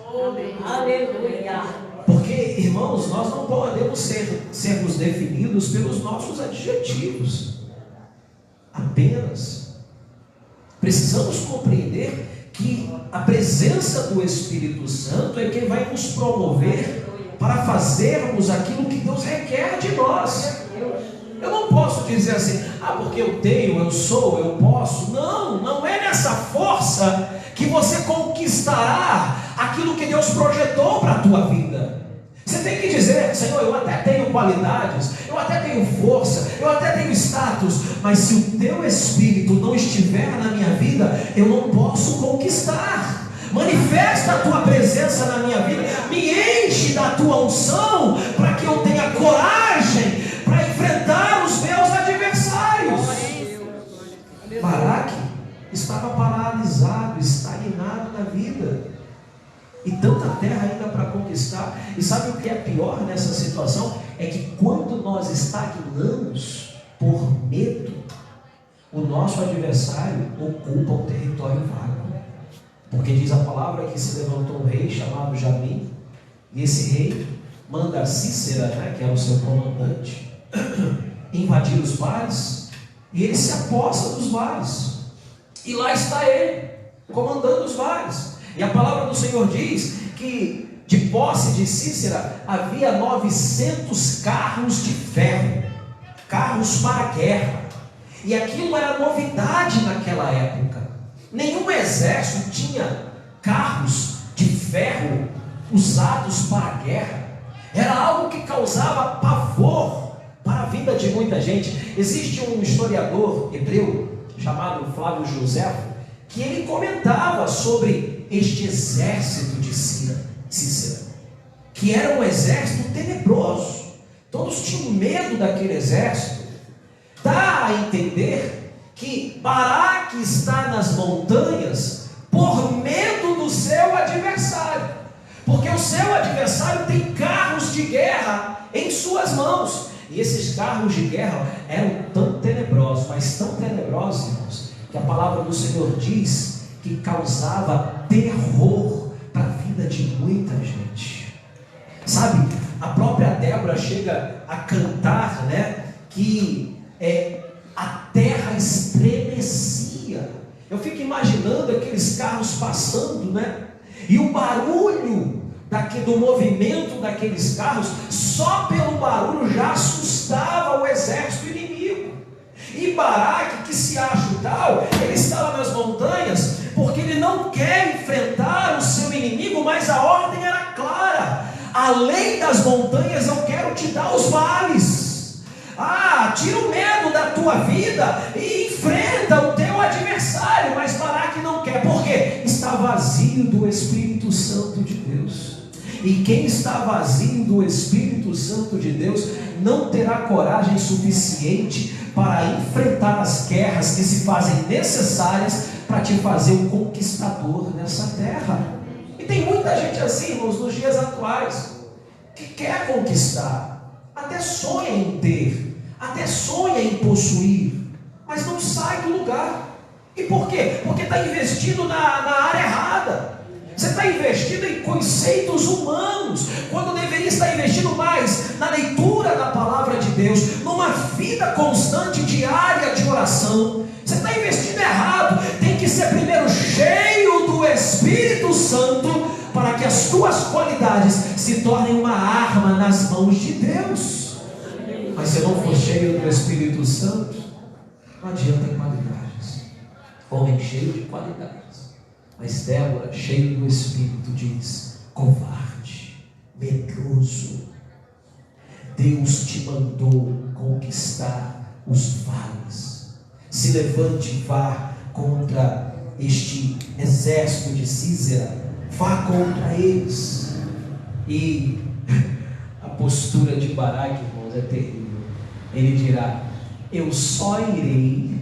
Aleluia. Porque, irmãos, nós não podemos sermos definidos pelos nossos adjetivos apenas. Precisamos compreender que a presença do Espírito Santo é quem vai nos promover para fazermos aquilo que Deus requer de nós. Eu não posso dizer assim: porque eu tenho, eu sou, eu posso. Não é nessa força que você conquistará aquilo que Deus projetou para a tua vida. Você tem que dizer: Senhor, eu até tenho qualidades, eu até tenho força, eu até tenho status, mas se o teu Espírito não estiver na minha vida, eu não posso conquistar. Manifesta a tua presença na minha vida, me enche da tua unção, para que eu tenha coragem para enfrentar os meus adversários. Baraque estava paralisado, estagnado na vida. E tanta terra ainda para conquistar. E sabe o que é pior nessa situação? É que quando nós estagnamos por medo, o nosso adversário ocupa o território vago. Porque diz a palavra que se levantou um rei chamado Jabim, e esse rei manda Cícera, que era o seu comandante, invadir os vales, e ele se aposta dos vales. E lá está ele, comandando os vales. E a palavra do Senhor diz que de posse de Cícera havia 900 carros de ferro, carros para a guerra. E aquilo era novidade naquela época. Nenhum exército tinha carros de ferro usados para a guerra. Era algo que causava pavor para a vida de muita gente. Existe um historiador hebreu chamado Flávio Josefo, que ele comentava sobre este exército de Cícera, que era um exército tenebroso. Todos tinham medo daquele exército. Dá a entender que Baraque está nas montanhas por medo do seu adversário, porque o seu adversário tem carros de guerra em suas mãos, e esses carros de guerra eram tão tenebrosos, mas tão tenebrosos, irmãos, que a palavra do Senhor diz que causava terror para a vida de muita gente. Sabe, a própria Débora chega a cantar, que a terra estremecia. Eu fico imaginando aqueles carros passando, e o barulho do movimento daqueles carros, só pelo barulho já assustava o exército inimigo. E Baraque, que se acha tal, ele estava nas montanhas porque ele não quer enfrentar o seu inimigo, mas a ordem era clara. A além das montanhas eu quero te dar os vales. Tira o medo da tua vida e enfrenta o teu adversário. Mas Baraque não quer, porque está vazio do Espírito Santo de Deus. E quem está vazio do Espírito Santo de Deus não terá coragem suficiente para enfrentar as guerras que se fazem necessárias para te fazer um conquistador nessa terra. E tem muita gente assim, irmãos, nos dias atuais, que quer conquistar, até sonha em ter, até sonha em possuir, mas não sai do lugar. E por quê? Porque está investido na área errada. Você está investido em conceitos humanos, quando deveria estar investindo mais na leitura da palavra de Deus, numa vida constante, diária de oração. Você está investindo errado. Tem que ser primeiro cheio do Espírito Santo, para que as tuas qualidades se tornem uma arma nas mãos de Deus. Mas se não for cheio do Espírito Santo, não adianta em qualidades. Homem cheio de qualidades, mas Débora, cheio do Espírito, diz: covarde, medroso, Deus te mandou conquistar os vales. Se levante e vá contra este exército de Sísera, vá contra eles. E a postura de Baraque, irmãos, é terrível. Ele dirá: eu só irei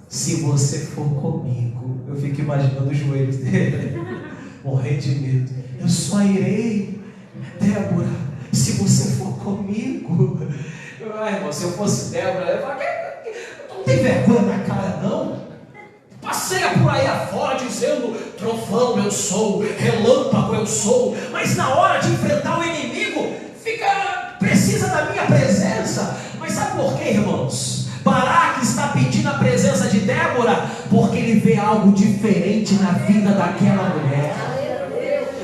se você for comigo. Eu fico imaginando os joelhos dele, morrendo de medo. Eu só irei, Débora, se você for comigo. Irmão, se eu fosse Débora, eu falaria: não tem vergonha na cara, não? Passeia por aí afora dizendo: trovão eu sou, relâmpago eu sou, mas na hora de enfrentar o inimigo, precisa da minha presença. Mas sabe por quê, irmãos? Baraque está pedindo a presença de Débora porque ele vê algo diferente na vida daquela mulher.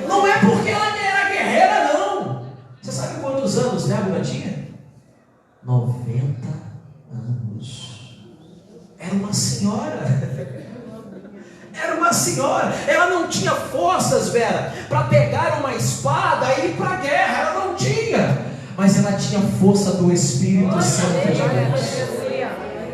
Não é porque ela era guerreira, não. Você sabe quantos anos Débora tinha? 90 anos. Era uma senhora. Era uma senhora. Ela não tinha forças, Vera, para pegar uma espada e ir para a guerra. Ela não tinha. Mas ela tinha força do Espírito Santo de Deus.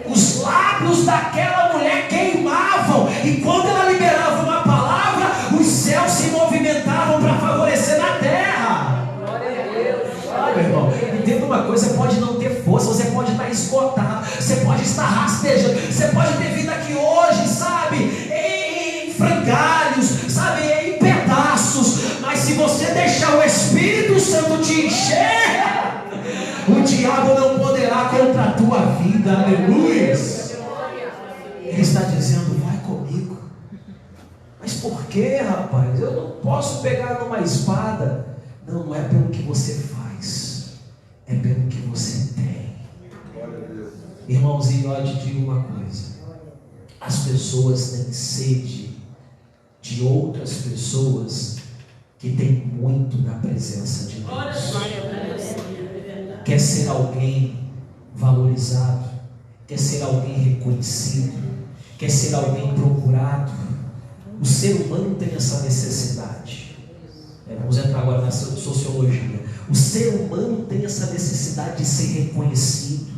Os lábios daquela mulher queimavam, e quando ela liberava uma palavra, os céus se movimentavam para favorecer na terra. Glória a Deus. Meu irmão, entenda uma coisa: você pode não ter força, você pode estar esgotado, você pode estar rastejando, você pode ter vindo aqui hoje, sabe, em frangalhos, sabe, em pedaços, mas se você deixar o Espírito Santo te encher, o diabo não poderá contra a tua vida. Aleluia. Ele está dizendo: vai comigo. Mas por que, rapaz? Eu não posso pegar numa espada. Não é pelo que você faz, é pelo que você tem. Irmãozinho, eu te digo uma coisa: as pessoas têm sede de outras pessoas que têm muito da presença de Deus. Quer ser alguém valorizado, quer ser alguém reconhecido, quer ser alguém procurado. O ser humano tem essa necessidade. Vamos entrar agora na sociologia. O ser humano tem essa necessidade de ser reconhecido,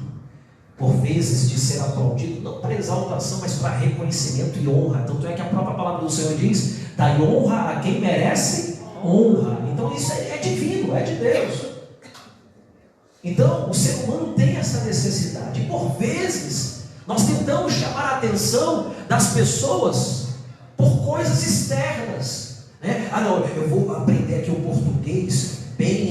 por vezes de ser aplaudido, não para exaltação, mas para reconhecimento e honra. Tanto é que a própria palavra do Senhor diz: dai honra a quem merece honra. Então isso é divino, é de Deus. Então, o ser humano tem essa necessidade. E por vezes, nós tentamos chamar a atenção das pessoas por coisas externas, né? Não, eu vou aprender aqui o português bem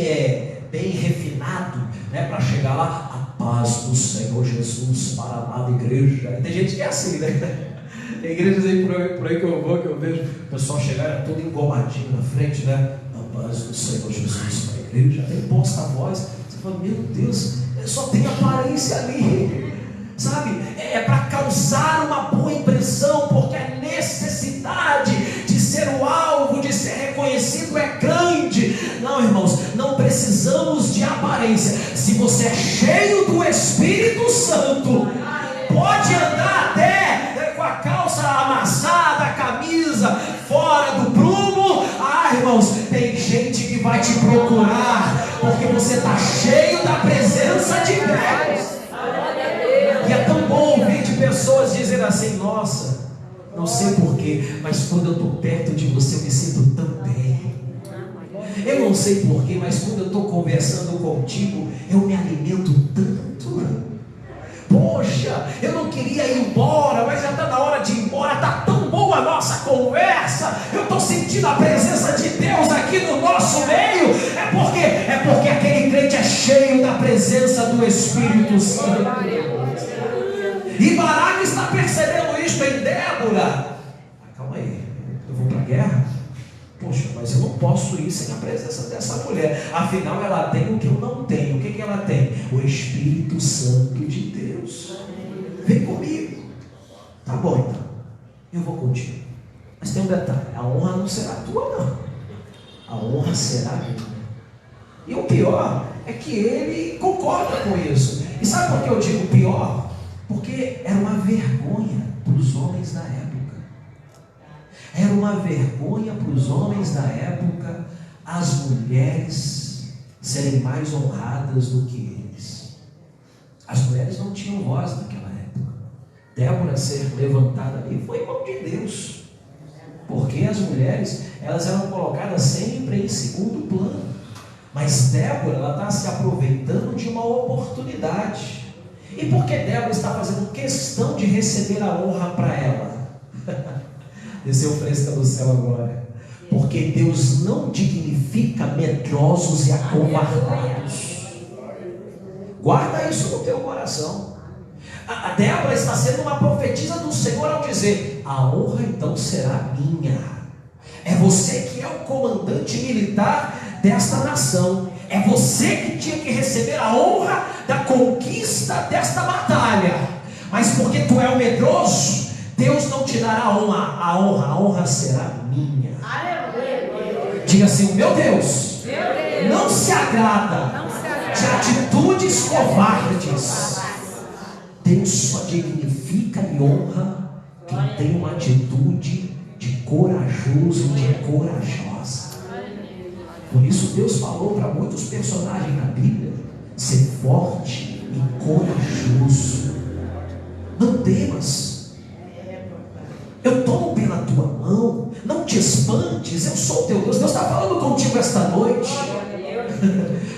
refinado, né? Para chegar lá: a paz do Senhor Jesus para a amada igreja. E tem gente que é assim, né? Tem igrejas aí por aí que eu vejo o pessoal chegar todo engomadinho na frente, né? A paz do Senhor Jesus para a igreja. Tem posta a voz. Meu Deus, só tem aparência ali, sabe? É para causar uma boa impressão, porque a necessidade de ser o alvo, de ser reconhecido é grande. Não, irmãos, não precisamos de aparência. Se você é cheio do Espírito Santo, pode andar até com a calça amassada, a camisa fora do prumo. irmãos, tem gente que vai te procurar porque você está cheio da presença de Deus. E é tão bom ouvir de pessoas dizendo assim: nossa, não sei porquê, mas quando eu estou perto de você eu me sinto tão bem. Eu não sei porquê, mas quando eu estou conversando contigo eu me alimento tanto. Poxa, eu não queria ir embora, mas já está na hora de ir embora. Está tão boa a nossa conversa. Eu estou sentindo a presença de Deus aqui no nosso meio. É porque aquele crente é cheio da presença do Espírito Santo. E Baraque está percebendo isso em Débora. Calma aí, eu vou para a guerra? Poxa, mas eu não posso ir sem a presença dessa mulher. Afinal, ela tem o que eu não tenho. O que ela tem? O Espírito Santo de Deus. Vem comigo. Tá bom, então. Eu vou contigo. Mas tem um detalhe: a honra não será tua, não. A honra será minha. E o pior é que ele concorda com isso. E sabe por que eu digo pior? Porque era uma vergonha para os homens da época. Era uma vergonha para os homens da época as mulheres serem mais honradas do que eles. As mulheres não tinham voz naquela época. Débora ser levantada ali foi mão de Deus. Porque as mulheres, elas eram colocadas sempre em segundo plano. Mas Débora, ela está se aproveitando de uma oportunidade. E por que Débora está fazendo questão de receber a honra para ela? Desceu fresca do céu agora. Porque Deus não dignifica medrosos e acovardados. Guarda isso no teu coração. A Débora está sendo uma profetisa do Senhor ao dizer: a honra então será minha. É você que é o comandante militar desta nação. É você que tinha que receber a honra da conquista desta batalha. Mas porque tu é o medroso, Deus não te dará a honra será minha. Diga assim: o meu Deus não se agrada de atitudes covardes. Deus só dignifica e honra quem tem uma atitude de corajoso e de corajosa. Por isso Deus falou para muitos personagens na Bíblia: ser forte e corajoso. Não temas. Eu tomo pela tua mão. Não te espantes. Eu sou teu Deus. Deus está falando contigo esta noite.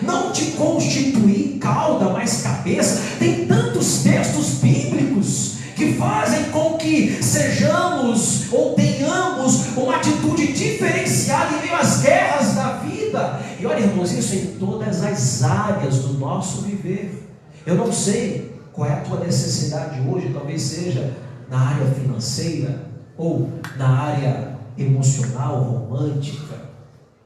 Não te constituí cauda, mas cabeça. Tem tantos textos bíblicos que fazem com que sejamos ou tenhamos uma atitude diferenciada em meio às guerras da vida. E olha, irmãos, isso em todas as áreas do nosso viver. Eu não sei qual é a tua necessidade hoje. Talvez seja na área financeira, ou na área emocional, romântica,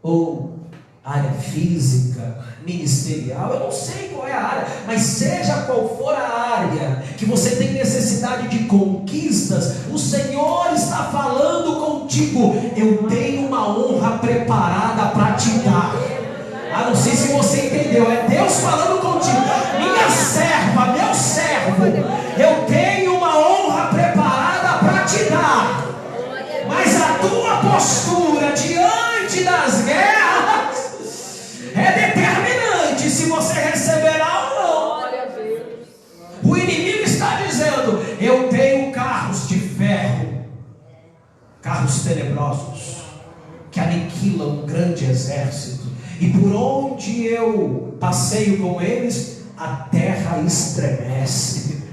ou área física, ministerial. Eu não sei qual é a área, mas seja qual for a área que você tem necessidade de conquistas, o Senhor está falando contigo: eu tenho uma honra preparada para te dar. Não sei se você entendeu. É Deus falando contigo: minha serva, meu servo, eu tenho uma honra preparada para te dar. Mas a tua postura diante das guerras é determinante se você receberá ou não. O inimigo está dizendo: eu tenho carros de ferro, carros tenebrosos, que aniquilam um grande exército, e por onde eu passeio com eles, a terra estremece.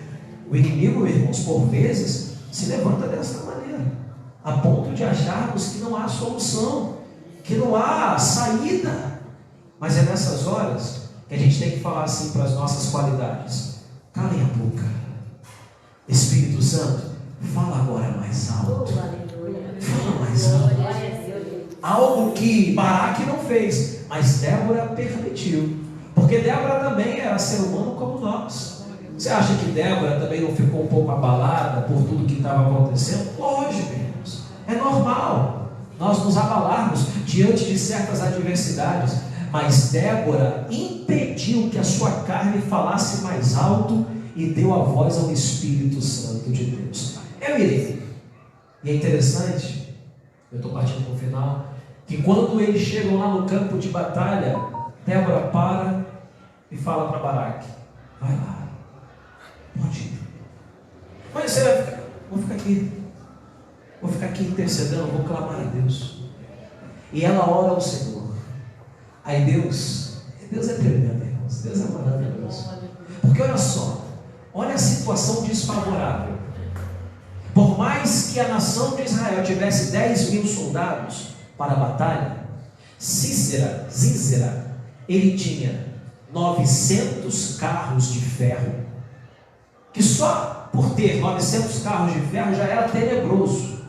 O inimigo, irmãos, por vezes se levanta desta maneira, a ponto de acharmos que não há solução, que não há saída. Mas é nessas horas que a gente tem que falar assim para as nossas qualidades: calem a boca. Espírito Santo, fala agora mais alto. Fala mais alto. Algo que Baraque não fez, mas Débora permitiu. Porque Débora também era ser humano como nós. Você acha que Débora também não ficou um pouco abalada por tudo que estava acontecendo? Lógico, irmãos. É normal nós nos abalarmos diante de certas adversidades. Mas Débora impediu que a sua carne falasse mais alto e deu a voz ao Espírito Santo de Deus: eu irei. E é interessante, eu estou partindo para o final, que quando eles chegam lá no campo de batalha, Débora para e fala para Baraque: vai lá, pode ir. Mas você vai ficar? Vou ficar aqui intercedendo, vou clamar a Deus. E ela ora ao Senhor. Aí Deus é tremendo, irmãos. Deus é maravilhoso. Porque olha só, olha a situação desfavorável. Por mais que a nação de Israel tivesse 10.000 soldados para a batalha, Sísera, ele tinha 900 carros de ferro, que só por ter 900 carros de ferro já era tenebroso,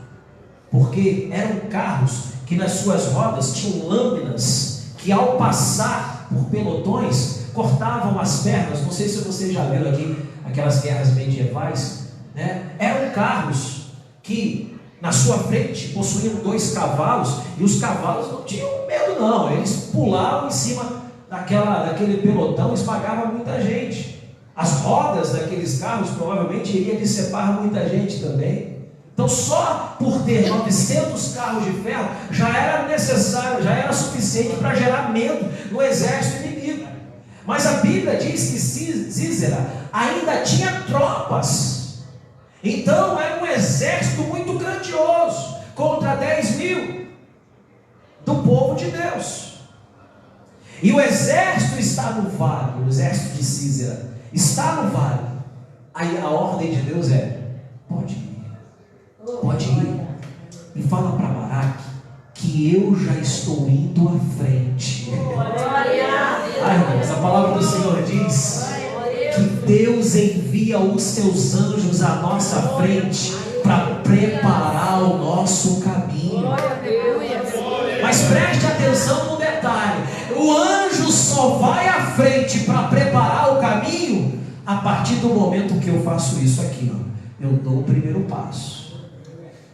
porque eram carros que nas suas rodas tinham lâminas que, ao passar por pelotões, cortavam as pernas. Não sei se vocês já viram aqui aquelas guerras medievais, né? Eram carros que na sua frente possuíam 2 cavalos, e os cavalos não tinham medo não, eles pulavam em cima daquele pelotão e esmagavam muita gente. As rodas daqueles carros provavelmente iriam decepar muita gente também. Então, só por ter 900 carros de ferro já era necessário, já era suficiente para gerar medo no exército inimigo. Mas a Bíblia diz que Sísera ainda tinha tropas. Então era um exército muito grandioso contra 10.000 do povo de Deus. E o exército está no vale, o exército de Sísera está no vale. Aí a ordem de Deus é: pode ir. Pode ir e fala para Baraque que eu já estou indo à frente. Ai, irmãos, a palavra do Senhor diz que Deus envia os seus anjos à nossa frente para preparar o nosso caminho. Mas preste atenção no detalhe: o anjo só vai à frente para preparar o caminho a partir do momento que eu faço isso aqui, ó. Eu dou o primeiro passo.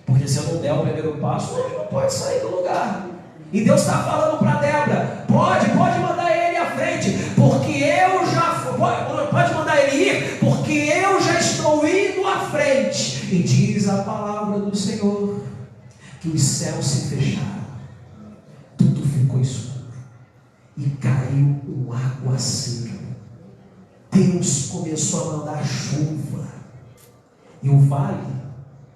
Porque se eu não der o primeiro passo, ele não pode sair do lugar. E Deus está falando para Débora: pode mandar ele à frente, porque eu já pode mandar ele ir, porque eu já estou indo à frente. E diz a palavra do Senhor que os céus se fecharam, tudo ficou escuro e caiu um aguaceiro. Deus começou a mandar chuva e o vale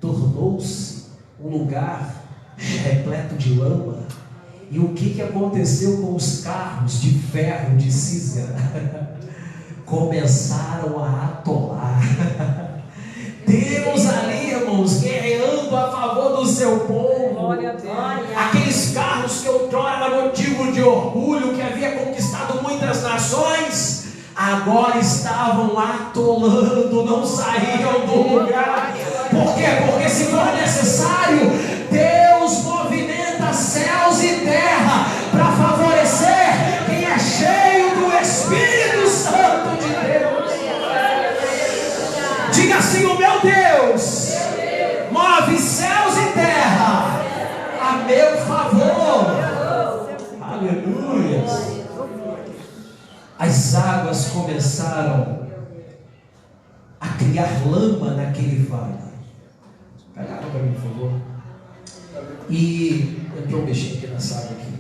tornou-se um lugar repleto de lama. E o que aconteceu com os carros de ferro de Sísera? Começaram a atolar. Deus ali, irmãos, guerreando a favor do seu povo. Aqueles carros que outrora era motivo de orgulho, que havia conquistado muitas nações, agora estavam atolando, não saíam do lugar. Por quê? Porque se for necessário, Deus movimenta céus e terra para favorecer quem é cheio do Espírito Santo de Deus. Diga assim: o meu Deus move céus e terra a meu favor. Aleluia. As águas começaram a criar lama naquele vale. Pega água para mim, por favor. E entrou um bichinho aqui nessa água aqui.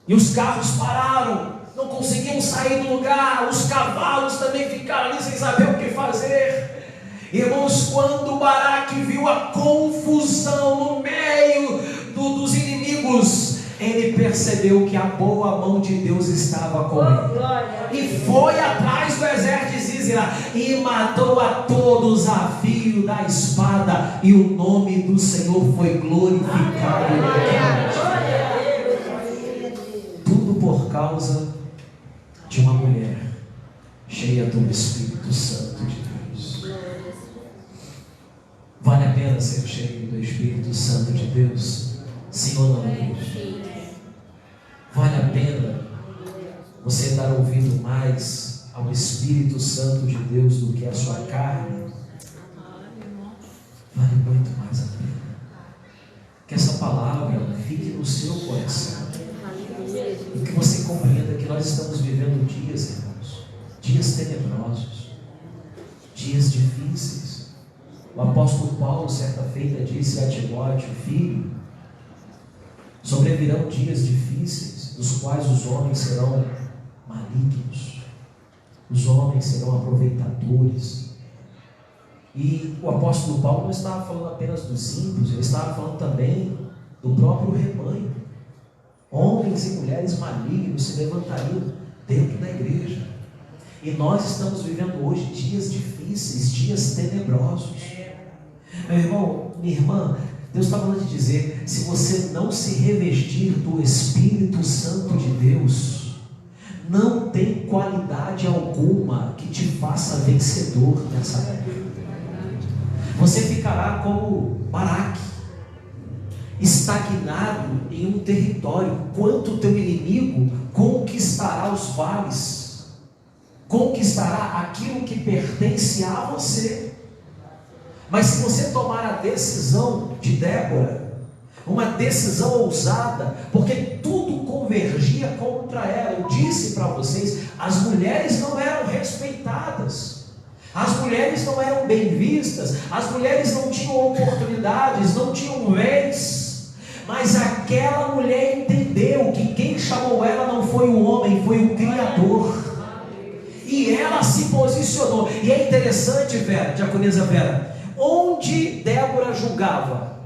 E os carros pararam, não conseguiam sair do lugar. Os cavalos também ficaram ali sem saber o que fazer. Irmãos, quando Baraque viu a confusão no meio dos inimigos, ele percebeu que a boa mão de Deus estava com ele. E foi atrás do exército de Sísera e matou a todos a fio da espada. E o nome do Senhor foi glorificado. Tudo por causa de uma mulher cheia do Espírito Santo de Deus. Vale a pena ser cheio do Espírito Santo de Deus? Sim ou não, igreja? Vale a pena você dar ouvido mais ao Espírito Santo de Deus do que a sua carne? Vale muito mais a pena. Que essa palavra fique no seu coração e que você compreenda que nós estamos vivendo dias, irmãos, dias tenebrosos, dias difíceis. O apóstolo Paulo certa feita disse a Timóteo: filho, Sobrevirão dias difíceis, dos quais os homens serão malignos, os homens serão aproveitadores. E o apóstolo Paulo não estava falando apenas dos ímpios, ele estava falando também do próprio rebanho. Homens e mulheres malignos se levantariam dentro da igreja. E nós estamos vivendo hoje dias difíceis, dias tenebrosos. Meu irmão, minha irmã, Deus está falando de dizer: se você não se revestir do Espírito Santo de Deus, não tem qualidade alguma que te faça vencedor nessa terra. Você ficará como Baraque, estagnado em um território, enquanto o teu inimigo conquistará os vales, conquistará aquilo que pertence a você. Mas se você tomar a decisão de Débora, uma decisão ousada, porque tudo convergia contra ela. Eu disse para vocês, as mulheres não eram respeitadas, as mulheres não eram bem vistas, as mulheres não tinham oportunidades, não tinham vez. Mas aquela mulher entendeu que quem chamou ela não foi o homem, foi o Criador. E ela se posicionou. E é interessante, Vera, diaconisa Vera, onde Débora julgava?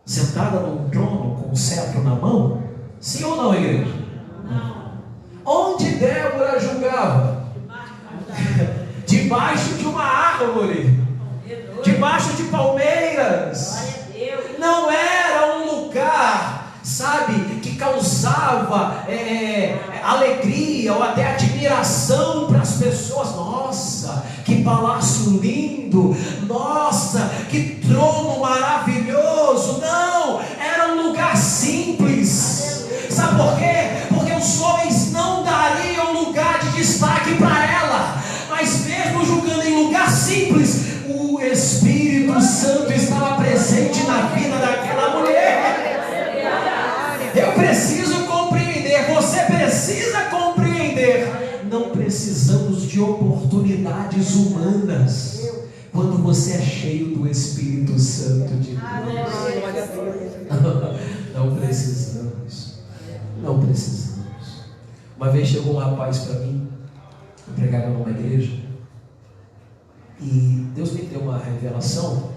Sentada num trono com um cetro na mão? Sim ou não, igreja? Não. Onde Débora julgava? Debaixo de uma árvore, debaixo de palmeiras. Não era um lugar, sabe, que causava alegria ou até admiração para as pessoas. Nossa, que palácio lindo! Nossa, que trono maravilhoso! Não, era um lugar simples. Sabe por quê? Porque os homens não dariam lugar de destaque para ela. Mas mesmo julgando em lugar simples, o Espírito Santo estava presente na vida daquela mulher. Eu preciso compreender, você precisa compreender. Não precisamos de oportunidades humanas quando você é cheio do Espírito Santo de Deus. Não precisamos. Não precisamos. Uma vez chegou um rapaz para mim, eu pregava numa igreja, e Deus me deu uma revelação.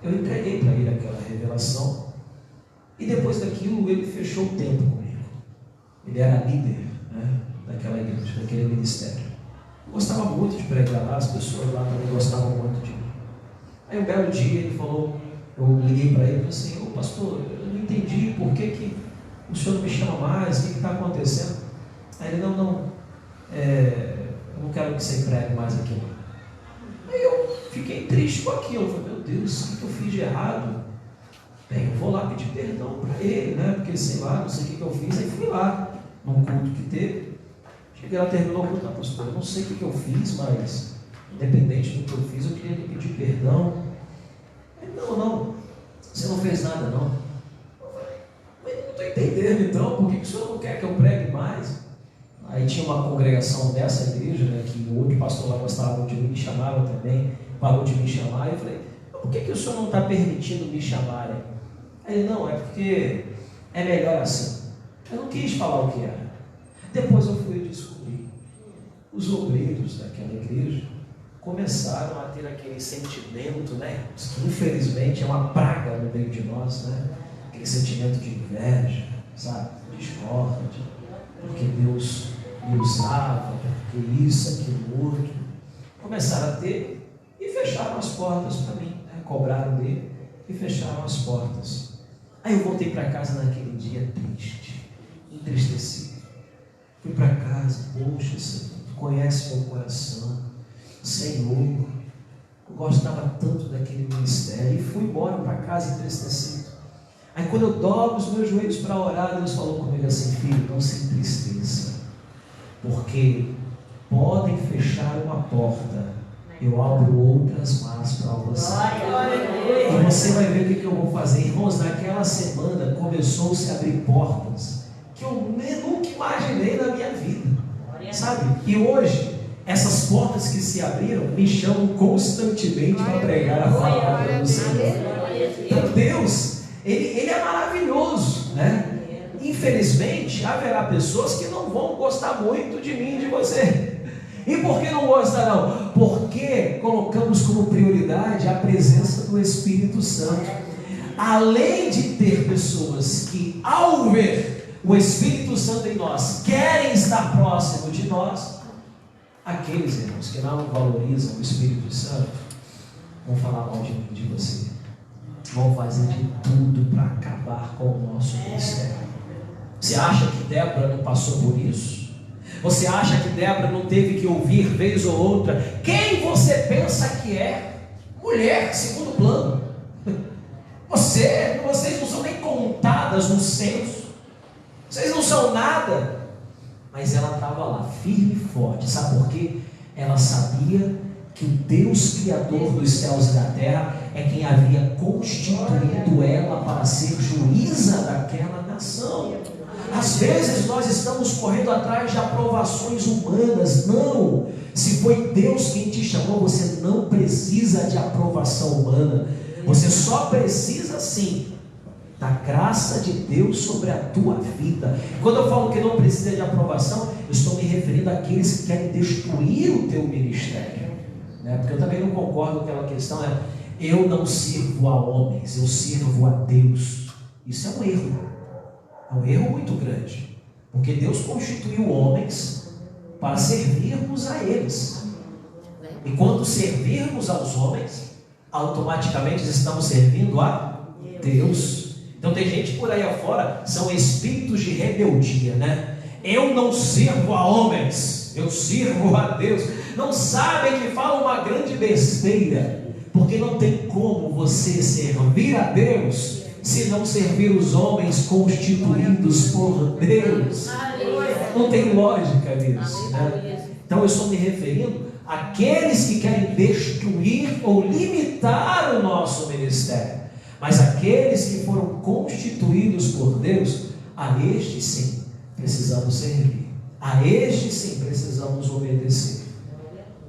Eu entreguei para ele aquela revelação, e depois daquilo ele fechou o tempo comigo. Ele era líder, né, daquela igreja, daquele ministério. Eu gostava muito de pregar lá, as pessoas lá também gostavam muito de mim. Aí um belo dia ele falou, eu liguei para ele e falei assim: ô pastor, eu não entendi por que o senhor não me chama mais, o que está acontecendo? Aí ele: não, eu não quero que você pregue mais aqui não. Aí eu fiquei triste com aquilo. Eu falei: meu Deus, o que eu fiz de errado? Bem, eu vou lá pedir perdão para ele, né? Porque sei lá, não sei o que eu fiz. Aí fui lá, num culto que teve. Cheguei lá, terminou o culto. Pastor, eu não sei o que eu fiz, mas independente do que eu fiz, eu queria lhe pedir perdão. Aí: não, você não fez nada não. Eu falei: mas não estou entendendo então, por que o senhor não quer que eu pregue mais? Aí tinha uma congregação dessa igreja, né, que o outro pastor lá gostava muito de mim, me chamava também, parou de me chamar. E eu falei: por que o senhor não está permitindo me chamarem? Aí ele: não, é porque é melhor assim. Eu não quis falar o que era. Depois eu fui descobrir. Os obreiros daquela igreja começaram a ter aquele sentimento, né, que infelizmente é uma praga no meio de nós, né? Aquele sentimento de inveja, sabe, discórdia, porque Deus me usava, porque isso, aquilo, outro. Começaram a ter e fecharam as portas para mim, né? Cobraram dele e fecharam as portas. Aí eu voltei para casa naquele dia triste, entristecido. Fui para casa: poxa, Senhor, tu conhece meu coração, Senhor, eu gostava tanto daquele ministério. E fui embora para casa entristecido. Aí quando eu dobro os meus joelhos para orar, Deus falou comigo assim: filho, não se entristeça, porque podem fechar uma porta, eu abro outras mais para você. E você vai ver o que eu vou fazer. Irmãos, naquela semana começou-se a abrir portas que eu nunca imaginei na minha vida, sabe? E hoje, essas portas que se abriram me chamam constantemente para pregar a palavra do Senhor. Então Deus, Ele é maravilhoso, né? infelizmente, haverá pessoas que não vão gostar muito de mim e de você. E por que não gostarão? Porque colocamos como prioridade a presença do Espírito Santo. Além de ter pessoas que, ao ver o Espírito Santo em nós, querem estar próximo de nós, aqueles irmãos que não valorizam o Espírito Santo vão falar mal de mim e de você, vão fazer de tudo para acabar com o nosso ministério. Você acha que Débora não passou por isso? Você acha que Débora não teve que ouvir vez ou outra? Quem você pensa que é? Mulher, segundo plano. Vocês não são nem contadas no censo. Vocês não são nada. Mas ela estava lá, firme e forte. Sabe por quê? Ela sabia que o Deus Criador dos céus e da terra é quem havia constituído ela para ser juíza daquela nação. Às vezes nós estamos correndo atrás de aprovações humanas. Não, se foi Deus quem te chamou, você não precisa de aprovação humana. Você só precisa sim da graça de Deus sobre a tua vida. Quando eu falo que não precisa de aprovação, eu estou me referindo àqueles que querem destruir o teu ministério, né? Porque eu também não concordo com aquela questão, eu não sirvo a homens, eu sirvo a Deus. Isso é um erro. É um erro muito grande, porque Deus constituiu homens para servirmos a eles, e quando servirmos aos homens, automaticamente estamos servindo a Deus. Então tem gente por aí afora, são espíritos de rebeldia, né? Eu não sirvo a homens, eu sirvo a Deus. Não sabem que falam uma grande besteira, porque não tem como você servir a Deus se não servir os homens constituídos por Deus. Não tem lógica nisso, né? Então eu estou me referindo àqueles que querem destruir ou limitar o nosso ministério. Mas aqueles que foram constituídos por Deus, a estes sim precisamos servir, a estes sim precisamos obedecer.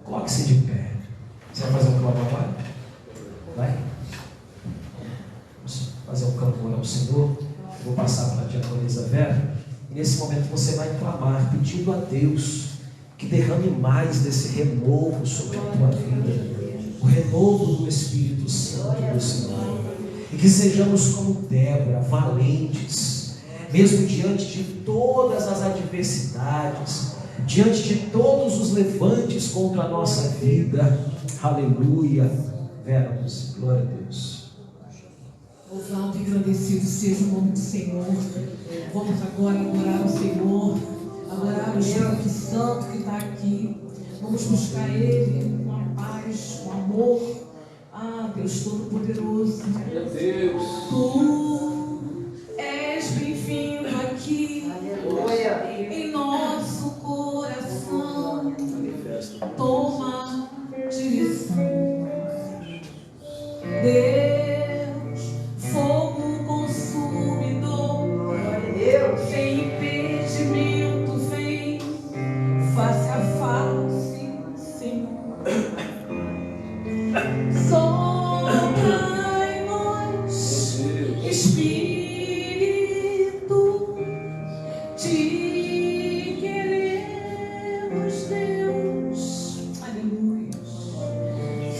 Coloque-se de pé. Você vai fazer um clamor agora? Vai? Fazer um clamor ao Senhor. Vou passar para a diaconisa Vera, e nesse momento você vai clamar, pedindo a Deus que derrame mais desse renovo sobre a tua vida, o renovo do Espírito Santo do Senhor, e que sejamos como Débora, valentes, mesmo diante de todas as adversidades, diante de todos os levantes contra a nossa vida. Aleluia. Vera, glória a Deus. Louvado e agradecido seja o nome do Senhor. Vamos agora adorar o Senhor, adorar o Espírito Santo que está aqui. Vamos buscar Ele com a paz, com amor. Ah, Deus Todo-Poderoso, Meu Deus, Tu és bem-vindo aqui em nosso coração. Toma direção, Deus, fogo consumidor, sem impedimento, vem face a face, Senhor. Sopra em nós, Espírito, te queremos, Deus. Aleluia.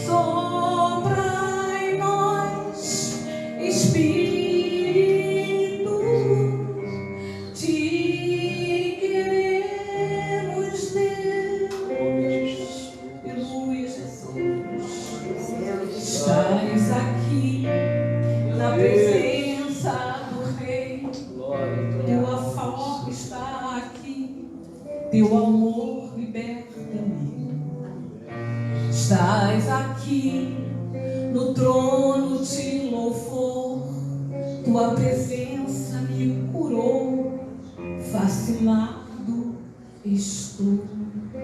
Sopra em nós, Espírito, te queremos, Deus. Aleluia, Jesus. Estás aqui na presença do Rei. Tua forma está aqui, teu amor liberta-me. Estás aqui no trono de louvor, tua presença me curou. Fascinado estou,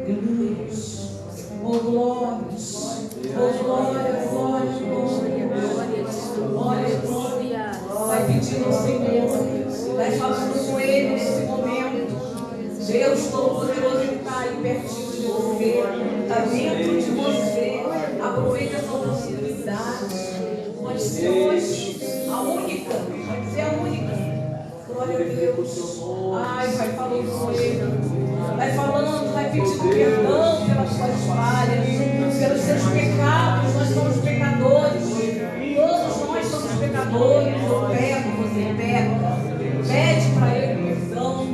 Deus. Oh glórias, oh glória, glória, glória, glória, glória. Vai pedindo ao Senhor, vai falando com Ele nesse momento. Deus Todo-Poderoso, Ele está aí pertinho de você, está dentro de você. Aproveita essa oportunidade. Pode ser hoje a única, pode ser a única. Glória a Deus. Deus. Ai, vai falando com Ele. Vai falando, vai pedindo perdão pelas suas falhas, pelos seus pecados. Nós somos pecadores. Todos nós somos pecadores. Eu peco, você peca. Pede para Ele perdão.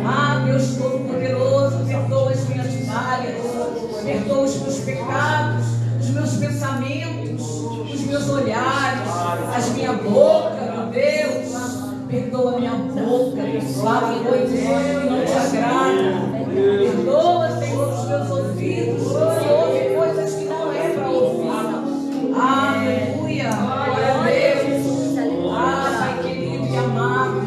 Ah, Deus Todo-Poderoso, perdoa as minhas falhas, perdoa os meus pecados, os meus pensamentos, os meus olhares, as minha boca, meu Deus. Perdoa a minha boca, que fala coisas que não te agradam. Perdoa, Senhor, os meus ouvidos, que ouvem coisas que não é para ouvir. Aleluia, glória a Deus. Ah, Pai querido e amado.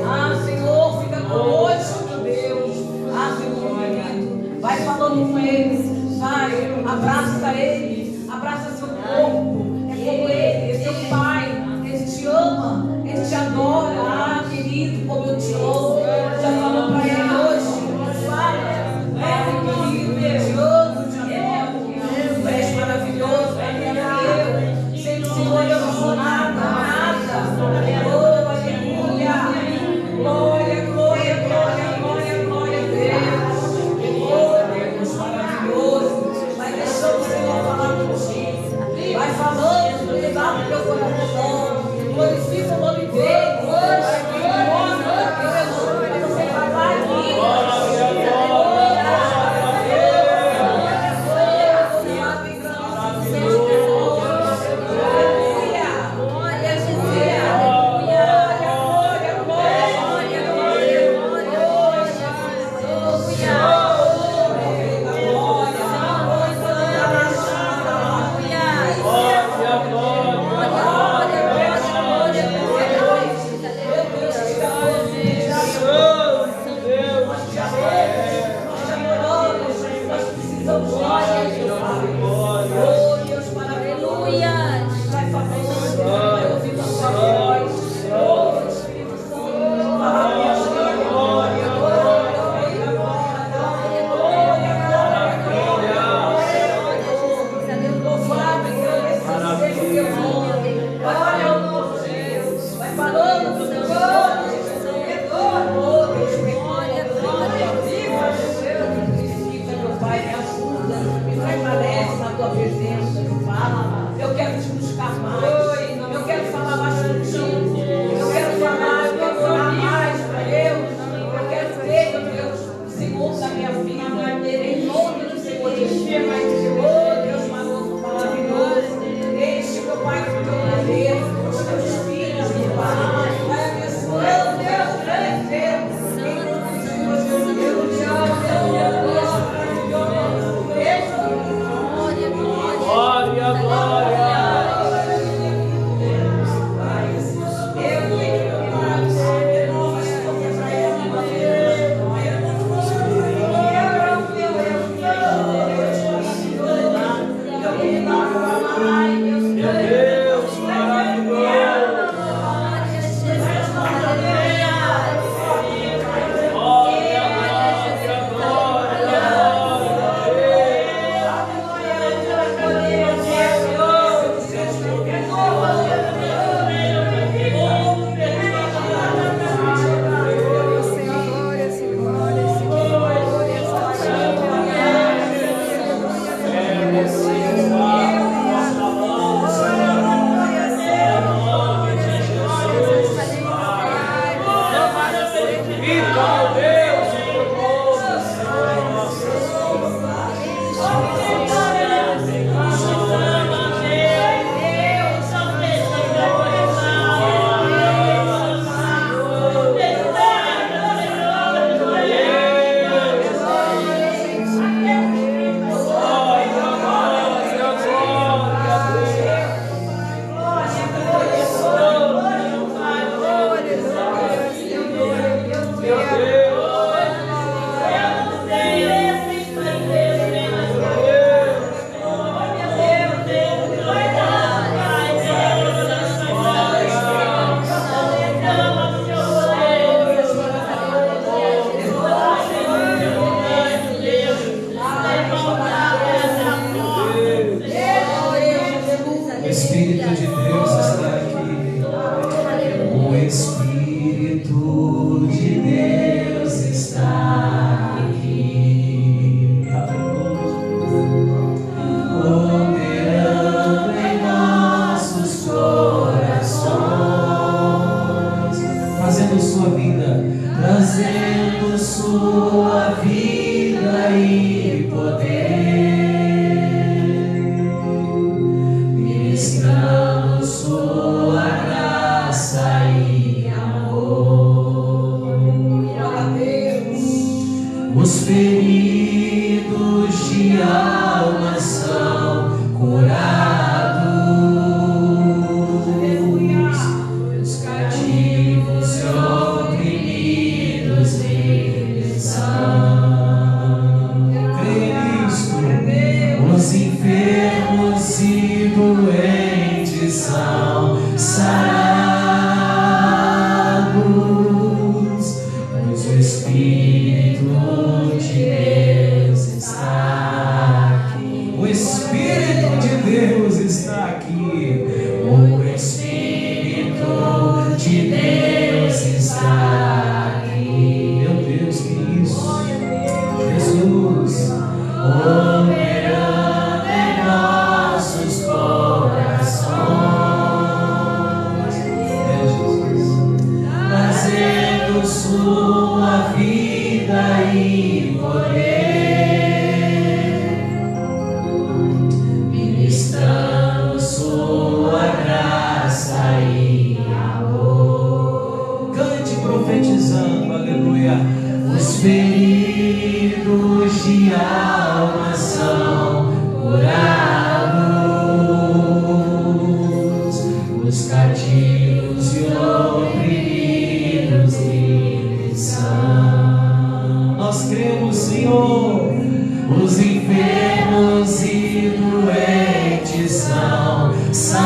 Ah, Senhor, fica conosco, meu Deus. Ah, Senhor querido, vai falando com Ele. Vai, abraça Ele, abraça seu corpo. É como Ele, é seu Pai. Ele te ama. Ele te adora, ah, querido, como eu te amo. Já falou para Ele hoje. Fala, querido, eu te amo, te adoro. Tu és maravilhoso, eu. Sem o Senhor eu não sou nada, nada. Oh, aleluia. Glória, glória, glória, glória, glória a Deus. Oh, Deus maravilhoso. Vai deixando o Senhor falar contigo. Vai falando, dá pro teu coração. Glorifica o nome dele. Você falar Espírito de Deus está aqui. O Espírito de trazendo sua vida, trazendo sua vida e poder, ministrando sua graça e amor. Os feridos de alma são curados, os cativos e oprimidos libertação. Creia nisto, os enfermos e doentes são sarados, pois o Espírito de Deus está aqui. O Espírito de Deus está aqui. O Espírito de Deus está aqui. Meu Deus, que isso? Jesus, operando em nossos corações. É Jesus, trazendo sua vida e poder, ministrando sua graça e amor. Cante profetizando, aleluia. Os feridos de alma são curados, os cativos e oprimidos libertação. Nós cremos, Senhor, os enfermos e doentes são sarados,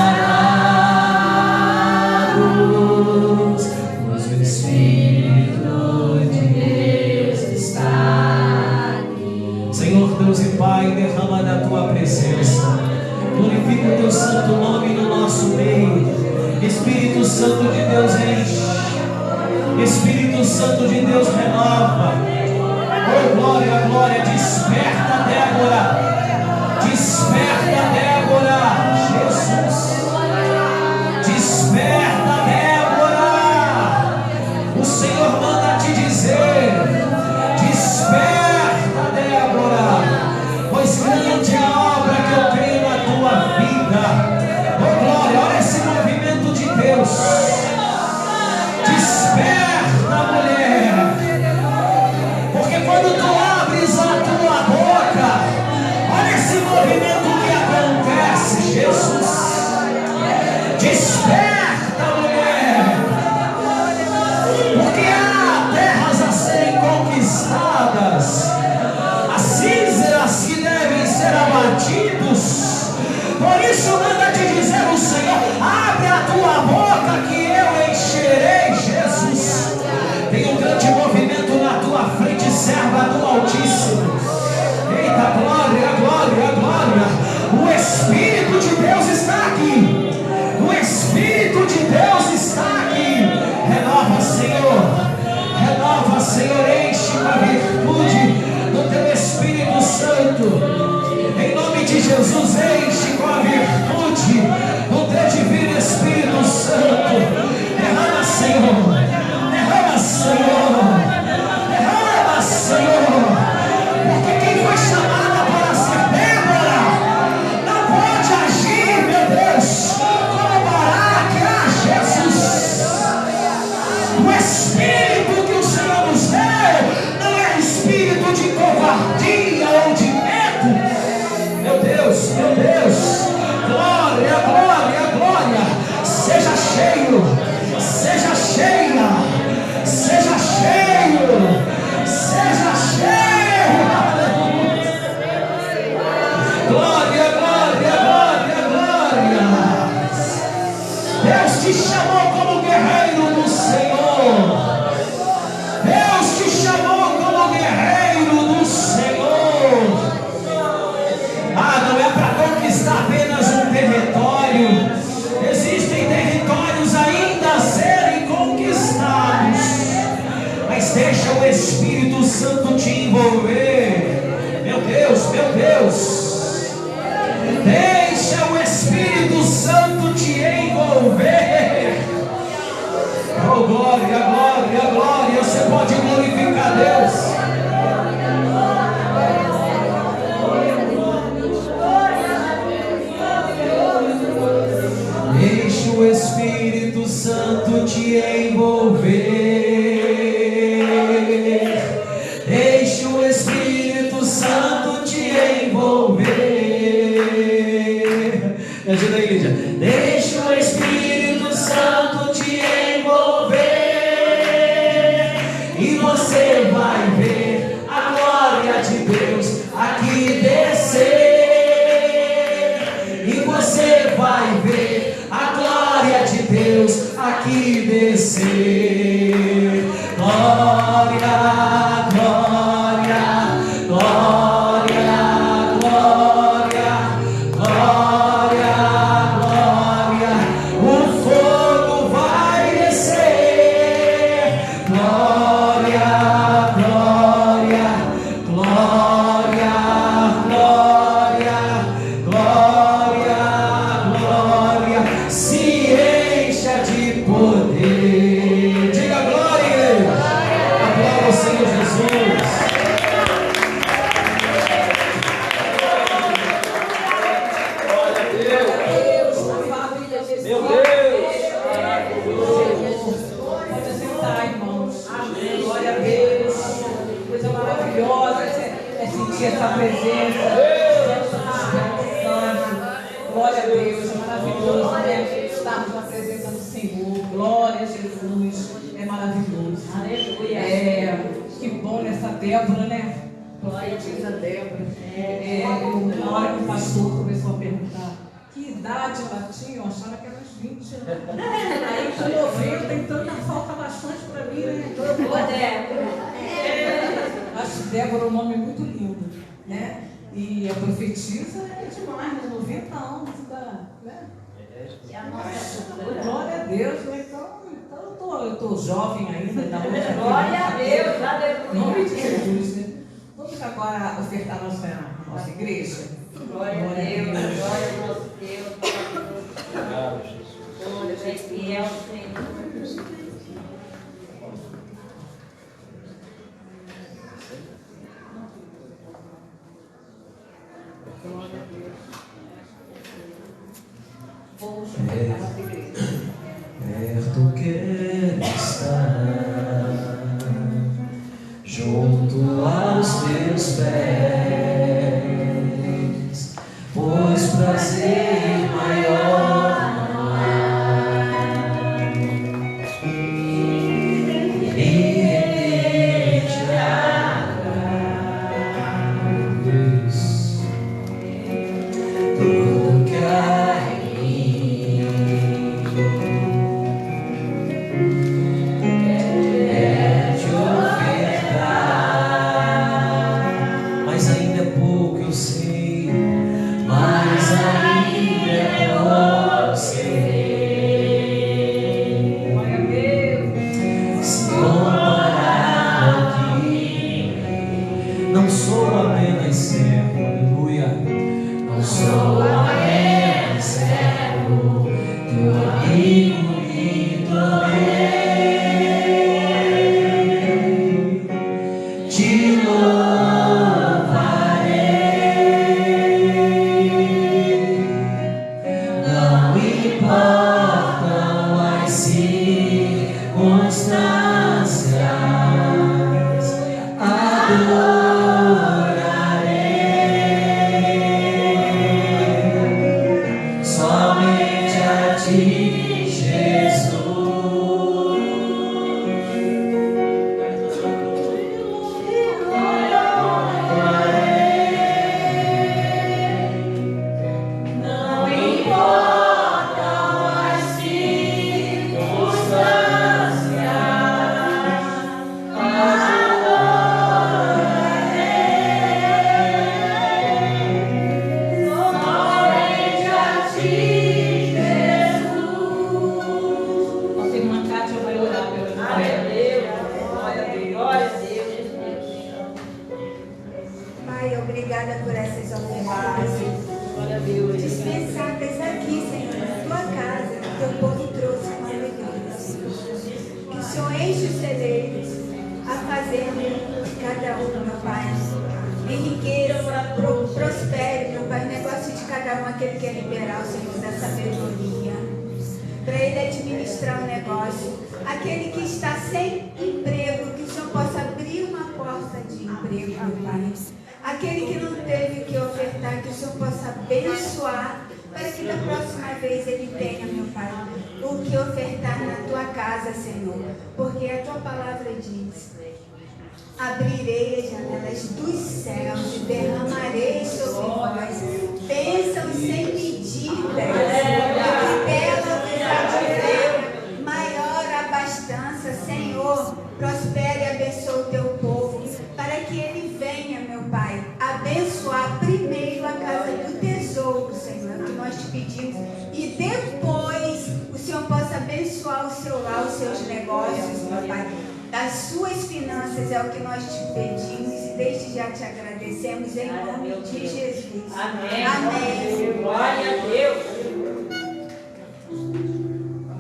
pois o Espírito de Deus está aqui. Senhor Deus e Pai, derrama da tua presença, glorifica o teu santo nome no nosso meio. Espírito Santo de Deus enche, Espírito Santo de Deus renova. Oh glória, glória, desperta Débora, desperta Débora, Jesus, desperta Débora. O Senhor manda te dizer, desperta Débora, pois grande é a obra que eu tenho na tua vida. Oh glória, olha esse movimento de Deus. Desperta, mulher, porque quando tu abres a tua boca, olha esse movimento que acontece, Jesus. Desperta, mulher, porque há terras a serem conquistadas, há císaras que devem ser abatidos. Por isso manda te dizer o Senhor, abre a tua boca que eu encherei, Jesus. Tem um grande movimento na tua frente, serva do Altíssimo. Eita, glória, glória, glória. O Espírito de Deus está aqui. O Espírito de Deus está aqui. Renova, Senhor. Renova, Senhor. Enche com a virtude do teu Espírito Santo. Em nome de Jesus, enche com a virtude do teu divino Espírito Santo. Derrama, Senhor. Derrama, Senhor. Derrama, Senhor. Porque quem foi chamada para ser Débora não pode agir, meu Deus, como Baraque, Jesus. O Espírito que o Senhor nos deu não é espírito de covardia ou de medo. Meu Deus, meu Deus. Glória, glória, glória. Seja cheio, seja cheia, seja cheio, seja cheio. Glória, glória, glória, glória. Deus te chamou como guerreiro do Senhor. Deus te chamou como guerreiro do Senhor. Ah, não é para conquistar apenas um território. Existem territórios ainda a serem conquistados. Mas deixa o Espírito Santo te envolver. Meu Deus, meu Deus. Deixa o Espírito Santo te envolver. Oh glória, glória. e descer. Glória, glória, glória, glória, glória, glória. O fogo vai descer. Glória, glória, glória, glória, glória, glória. Se encha de poder. Diga glória, igreja. Aplauda o Senhor Jesus. Deus, a família de Meu Pode sentar, irmãos. Amém. Glória a Deus. Coisa maravilhosa é sentir essa presença. Glória a Deus. É maravilhoso, né? Estarmos na presença do Senhor. Glória a Jesus. É maravilhoso. Aleluia. Que bom nessa Débora, né? Profetiza Débora. Na hora que o pastor começou a perguntar que idade ela tinha, eu achava que era uns 20 anos. Aí com 90, então ainda falta bastante para mim, né? Acho Débora um nome muito lindo, né? E a profetisa é demais, né? 90 anos ainda, né? Glória a Deus, né? Então eu tô jovem ainda, da outra. Glória a Deus, Em nome aleluia. de Jesus, né? Vamos agora ofertar nossa igreja. Glória a Deus, glória ao nosso Deus. Glória, é fiel, Senhor. Glória a Deus. Vamos ofertar nossa igreja. Perto quero estar, junto aos teus pés, pois prazer maior não há em te agrades. Tudo que há em mim é te ofertar, mas ainda é pouco eu sei, mas ainda é pouco sei. Glória a Deus. Se comparado aqui, não sou apenas servo, aleluia. Não sou apenas servo, teu amigo e também te louvarei. Não importam as circunstâncias, adorarei somente a ti, Jesus. Não importam as circunstâncias, adorarei somente a ti, Jesus. Nossa irmã Kátia vai orar pela Glória a Deus, Glória a Deus. glória a Deus. Pai, obrigada por essas ofertas Glória a Deus. dispensadas aqui, Senhor, na tua casa, que teu povo trouxe com alegria, Senhor. Que o Senhor enche os celeiros a fazer de cada um, meu Pai. Enriqueça, prospere, meu Pai, o negócio de cada um, aquele que é liberal, Senhor, da sabedoria. Para ele administrar o negócio. Aquele que está sem emprego, que o Senhor possa abrir uma porta de emprego, meu Pai. Aquele que não teve o que ofertar, que o Senhor possa abençoar, para que da próxima vez ele tenha, meu Pai, o que ofertar na tua casa, Senhor. Porque a tua palavra diz: abrirei as janelas dos céus e derramarei sobre vós bênçãos sem medidas. E que dela vos há de ver maior Senhor prospere e abençoe o teu povo, para que ele venha, meu Pai, abençoar primeiro a casa do tesouro, Senhor, que nós te pedimos, e depois o Senhor possa abençoar o seu lar, os seus negócios, meu Pai. Das suas finanças é o que nós te pedimos e desde já te agradecemos em nome de Jesus. Amém. Amém. Glória a Deus.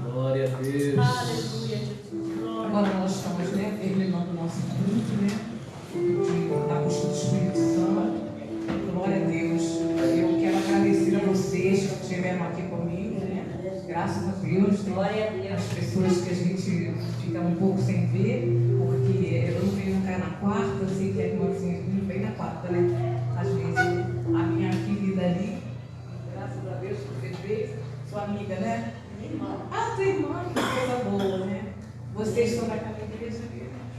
Glória a Deus. Aleluia, Jesus. Agora nós estamos, né, terminando o nosso culto, né? Da busca do Espírito Santo. Glória a Deus. Eu quero agradecer a vocês que estiveram aqui comigo, né? Graças a Deus. Glória a Deus. As pessoas que a gente fica um pouco sem ver, porque eu não venho cá na quarta, eu sei que a irmãzinha não vem na quarta, né? Às vezes a minha querida ali, graças a Deus que você fez, sua amiga, né? Ah, tua irmã, que coisa boa, né? Vocês estão naquela igreja,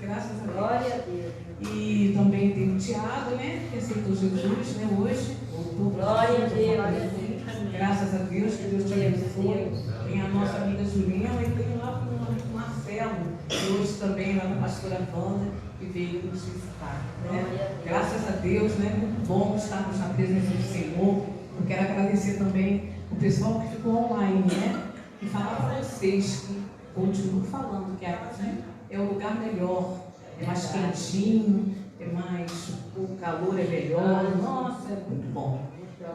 graças a Deus. Glória a Deus. E também tem o Tiago, né? Que aceitou Jesus, né? Hoje. Voltou. Glória a Deus. Graças a Deus, que Deus te abençoe. Tem a nossa amiga Julinha e tem lá o Marcelo, que hoje também lá na pastora Wanda, que veio nos visitar. Né? Graças a Deus, né? Muito bom estarmos na presença do Senhor. Eu quero agradecer também o pessoal que ficou online, né? E falar para vocês que continuo falando que aqui é o lugar melhor, é mais quentinho, é mais, o calor é melhor, nossa, é muito bom.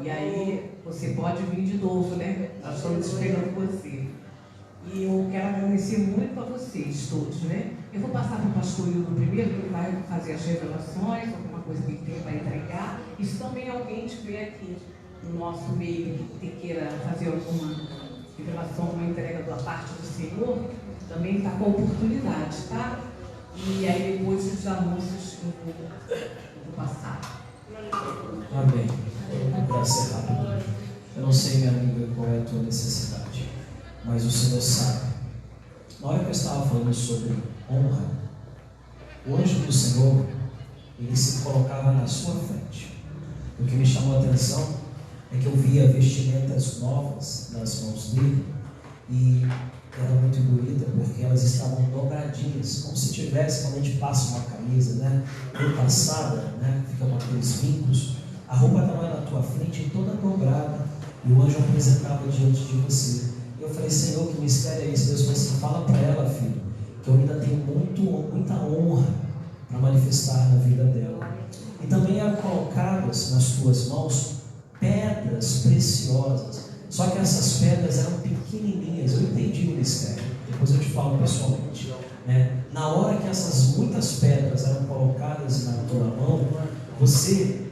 E aí você pode vir de novo, né? Nós estamos esperando você. E eu quero agradecer muito a vocês todos, né? Eu vou passar para o pastor Hildo primeiro, que ele vai fazer as revelações, alguma coisa que ele tem para entregar. E se também alguém estiver aqui no nosso meio que queira fazer alguma revelação, uma entrega da parte do Senhor, também está com a oportunidade, tá? E aí depois os anúncios eu vou passar. Amém. Para ser rápido. Eu não sei, minha amiga, qual é a tua necessidade, mas o Senhor sabe. Na hora que eu estava falando sobre honra, o anjo do Senhor, ele se colocava na sua frente. O que me chamou a atenção é que eu via vestimentas novas nas mãos dele e era muito bonita porque elas estavam dobradinhas, como se tivesse, quando a gente passa uma camisa, né, bem passada, né, fica com aqueles vincos, a roupa estava na tua frente toda dobrada e o anjo apresentava diante de você. Eu falei, Senhor, que mistério é esse? Deus falou assim, fala para ela, filho, que eu ainda tenho muita honra para manifestar na vida dela. E também eram colocadas nas tuas mãos pedras preciosas, só que essas pedras eram pequenininhas. Eu entendi o mistério, depois eu te falo pessoalmente, né? Na hora que essas muitas pedras eram colocadas na tua mão, você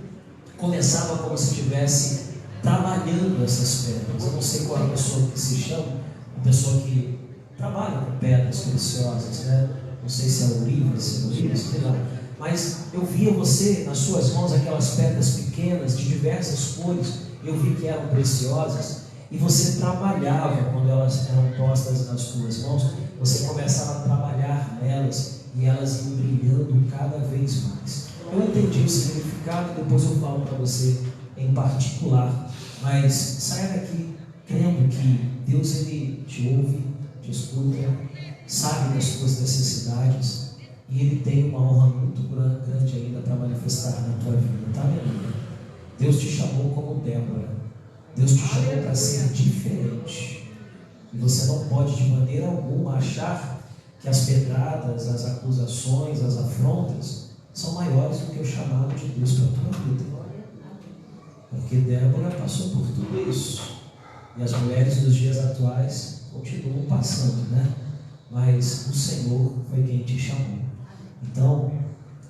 começava como se estivesse trabalhando essas pedras. Eu não sei qual é a pessoa que se chama, a pessoa que trabalha com pedras preciosas, né? Não sei se é ourives, sei lá. Mas eu via você nas suas mãos aquelas pedras pequenas de diversas cores. Eu vi que eram preciosas e você trabalhava quando elas eram postas nas tuas mãos. Você começava a trabalhar nelas e elas iam brilhando cada vez mais. Eu entendi o significado, depois eu falo para você em particular. Mas saia daqui crendo que Deus ele te ouve, te escuta, sabe das tuas necessidades. E Ele tem uma honra muito grande ainda para manifestar na tua vida, tá, minha amiga? Deus te chamou como Débora. Deus te chamou para ser diferente. E você não pode de maneira alguma achar que as pedradas, as acusações, as afrontas são maiores do que o chamado de Deus para a tua vida. Porque Débora passou por tudo isso. E as mulheres dos dias atuais continuam passando, né? Mas o Senhor foi quem te chamou. Então,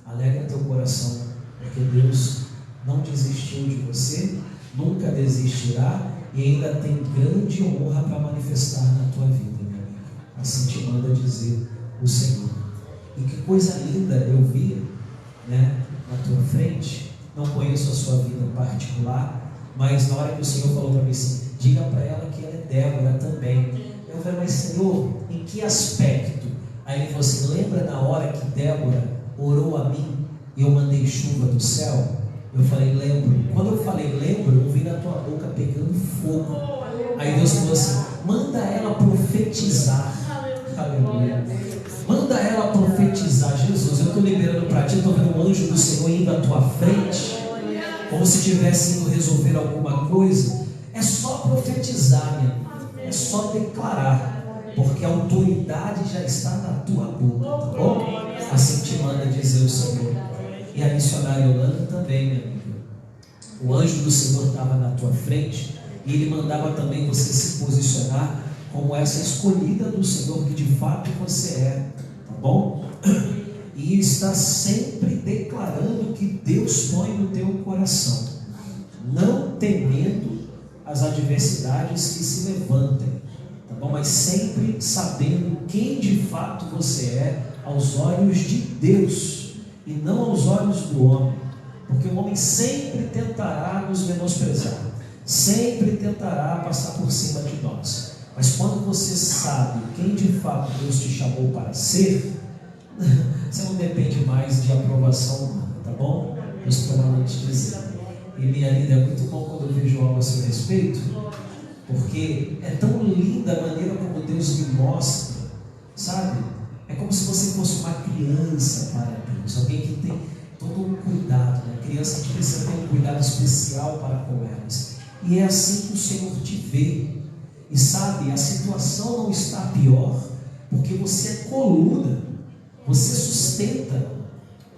alegra teu coração, porque Deus não desistiu de você, nunca desistirá e ainda tem grande honra para manifestar na tua vida, minha amiga. Assim te manda dizer o Senhor. E que coisa linda eu vi, né, na tua frente. Não conheço a sua vida particular, mas na hora que o Senhor falou para mim assim, diga para ela que ela é Débora também. Eu falei, mas Senhor, em que aspecto? Aí ele falou assim, lembra na hora que Débora orou a mim e eu mandei chuva do céu? Eu falei, lembro. Quando eu falei lembro, eu vi na tua boca pegando fogo. Aí Deus falou assim, manda ela profetizar. Aleluia. Manda ela profetizar. pensar, Jesus, eu estou liberando para ti, eu estou vendo um anjo do Senhor indo à tua frente, como se estivesse indo resolver alguma coisa, é só profetizar, minha amiga, é só declarar, porque a autoridade já está na tua boca, tá bom? Assim te manda dizer o Senhor. E a missionária Yolanda também, minha amiga. O anjo do Senhor estava na tua frente e ele mandava também você se posicionar como essa escolhida do Senhor que de fato você é, tá bom? E está sempre declarando que Deus põe no teu coração, não temendo as adversidades que se levantem, tá bom? Mas sempre sabendo quem de fato você é aos olhos de Deus e não aos olhos do homem, porque o homem sempre tentará nos menosprezar, sempre tentará passar por cima de nós. Mas quando você sabe quem de fato Deus te chamou para ser, você não depende mais de aprovação humana, tá bom? Deus está te dizer. E minha linda, é muito bom quando eu vejo algo a seu respeito, porque é tão linda a maneira como Deus me mostra, sabe? É como se você fosse uma criança para Deus, alguém que tem todo um cuidado, né? Criança que precisa ter um cuidado especial para com elas. E é assim que o Senhor te vê. E sabe, a situação não está pior, porque você é coluna, você sustenta,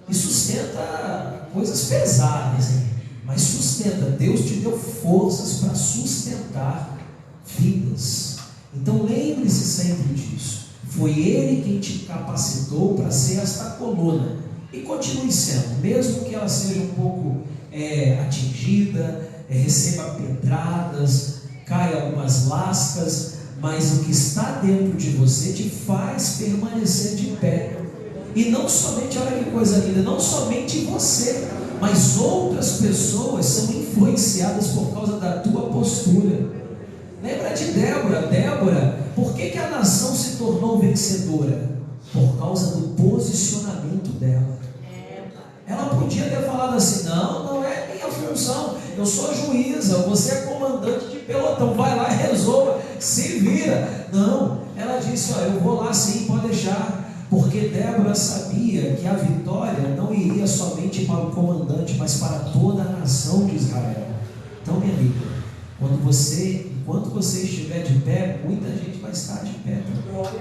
e sustenta coisas pesadas, hein? Mas sustenta, Deus te deu forças para sustentar vidas. Então lembre-se sempre disso, foi Ele quem te capacitou para ser esta coluna, e continue sendo, mesmo que ela seja um pouco atingida, receba pedradas, caia algumas lascas, mas o que está dentro de você te faz permanecer de pé. E não somente, olha que coisa linda, não somente você, mas outras pessoas são influenciadas por causa da tua postura. Lembra de Débora? Débora, por que a nação se tornou vencedora? Por causa do posicionamento dela. Ela podia ter falado assim: não é minha função, eu sou juíza, você é comandante de pelotão, vai lá e resolva, se vira. Não, ela disse: ó, eu vou lá sim, pode deixar. Porque Débora sabia que a vitória não iria somente para o comandante, mas para toda a nação de Israel. Então, minha amiga, enquanto você estiver de pé, muita gente vai estar de pé também.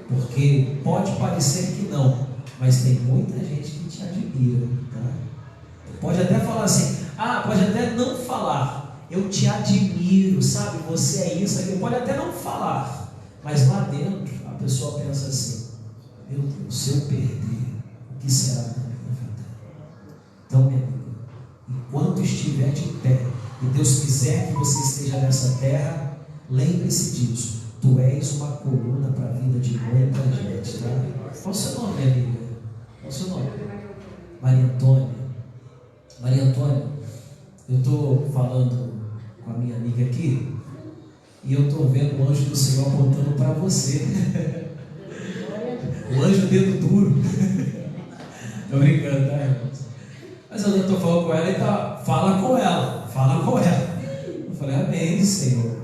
Porque pode parecer que não, mas tem muita gente que te admira, tá? Pode até falar assim, pode até não falar, eu te admiro, sabe, você é isso aqui. Pode até não falar, mas lá dentro a pessoa pensa assim: meu Deus, se eu perder, o que será da minha vida? Então, minha amiga, enquanto estiver de pé, e Deus quiser que você esteja nessa terra, lembre-se disso, tu és uma coluna para a vida de muita gente, tá? Qual o seu nome, minha amiga? Qual o seu nome? Maria Antônia. Maria Antônia, eu estou falando com a minha amiga aqui, e eu estou vendo o anjo do Senhor apontando para você. O anjo dedo duro. Estou brincando, tá, irmãos? Mas eu não estou falando com ela, então fala com ela, fala com ela. Eu falei: amém, Senhor.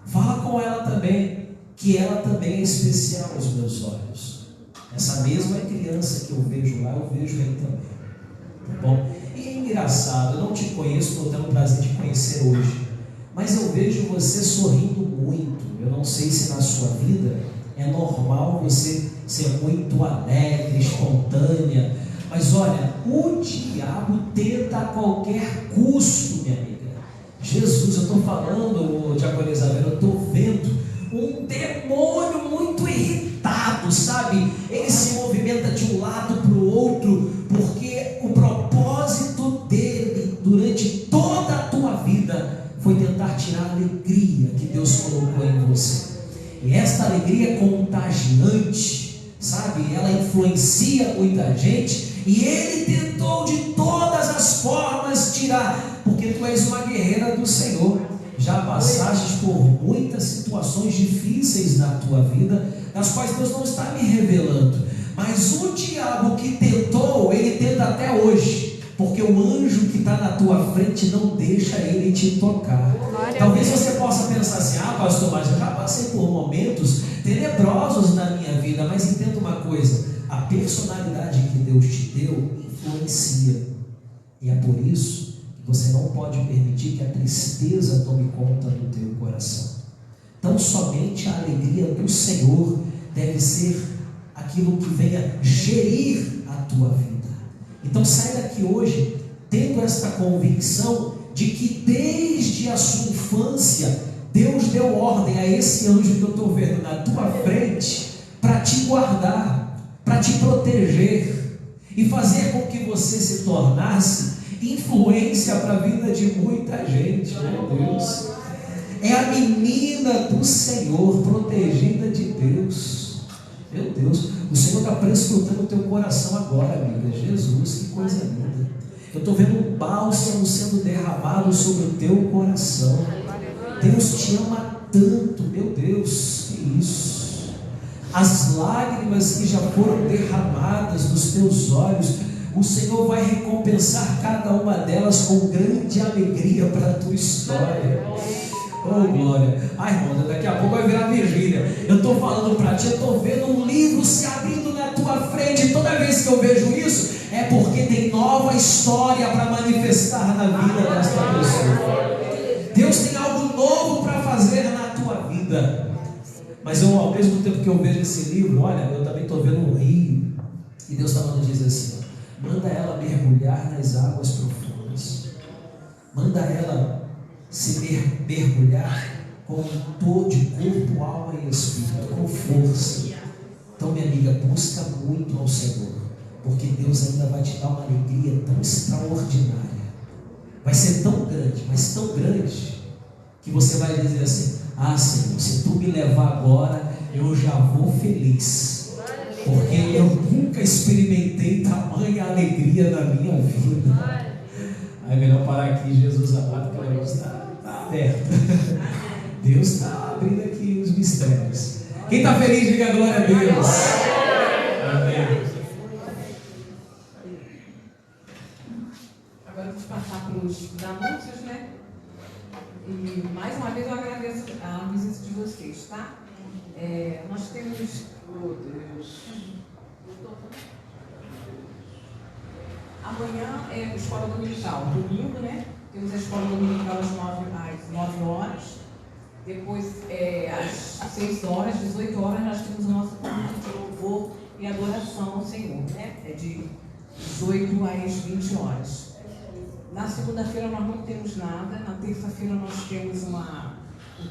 Fala com ela também, que ela também é especial aos meus olhos. Essa mesma criança que eu vejo lá, eu vejo aí também, tá bom? E é engraçado, eu não te conheço, estou tendo o prazer de conhecer hoje, mas eu vejo você sorrindo muito. Eu não sei se na sua vida é normal você ser muito alegre, espontânea, mas olha, o diabo tenta a qualquer custo, minha amiga. Jesus, eu estou falando, Diaconia Isabel, eu estou vendo um demônio muito irritado, sabe? Ele se movimenta de um lado para o outro, porque o propósito dele durante toda a tua vida foi tentar tirar a alegria que Deus colocou em você. E esta alegria é contagiante, sabe? Ela influencia muita gente, e ele tentou de todas as formas tirar, porque tu és uma guerreira do Senhor. Já passaste por muitas situações difíceis na tua vida, das quais Deus não está me revelando, mas o diabo que tentou, ele tenta até hoje, porque o anjo que está na tua frente não deixa ele te tocar. Talvez você possa pensar assim: pastor, mas eu já passei por momentos tenebrosos na minha vida. Mas entenda uma coisa: a personalidade que Deus te deu influencia. E é por isso que você não pode permitir que a tristeza tome conta do teu coração. Então somente a alegria do Senhor deve ser aquilo que venha gerir a tua vida. Então sai daqui hoje tendo esta convicção de que desde a sua infância Deus deu ordem a esse anjo que eu estou vendo na tua frente para te guardar, para te proteger e fazer com que você se tornasse influência para a vida de muita gente. Meu Deus, é a menina do Senhor, protegida de Deus. Meu Deus, o Senhor está prescrutando o teu coração agora, amiga. Jesus, que coisa linda. Eu estou vendo um bálsamo sendo derramado sobre o teu coração. Deus te ama tanto, meu Deus, que isso. As lágrimas que já foram derramadas nos teus olhos, o Senhor vai recompensar cada uma delas com grande alegria para a tua história. Oh glória. Ai irmão, daqui a pouco vai virar vigília. Eu estou falando para ti, eu estou vendo um livro se abrindo na tua frente. Toda vez que eu vejo isso, é porque tem nova história para manifestar na vida desta pessoa. Deus tem algo novo para fazer na tua vida. Mas eu, ao mesmo tempo que eu vejo esse livro, olha, eu também estou vendo um rio. E Deus está mandando dizer assim: manda ela mergulhar nas águas profundas. Manda ela se mergulhar com todo de corpo, alma e espírito, com força. Então, minha amiga, busca muito ao Senhor, porque Deus ainda vai te dar uma alegria tão extraordinária. Vai ser tão grande, mas tão grande, que você vai dizer assim: ah Senhor, se tu me levar agora, eu já vou feliz, porque eu nunca experimentei tamanha alegria na minha vida. Aí melhor parar aqui, Jesus amado, que o negócio está aberto. Deus está abrindo aqui os mistérios. Quem está feliz, diga glória a Deus. Amém. Agora vamos passar para os anúncios, né? E mais uma vez eu agradeço a visita de vocês, tá? Nós temos. Oh Deus. Amanhã é a escola dominical. Domingo, né? Temos a escola dominical às 9 horas. Depois, às 6 horas, 18 horas, nós temos o nosso culto de louvor e adoração ao Senhor, né? É de 18 às 20 horas. Na segunda-feira nós não temos nada. Na terça-feira nós temos um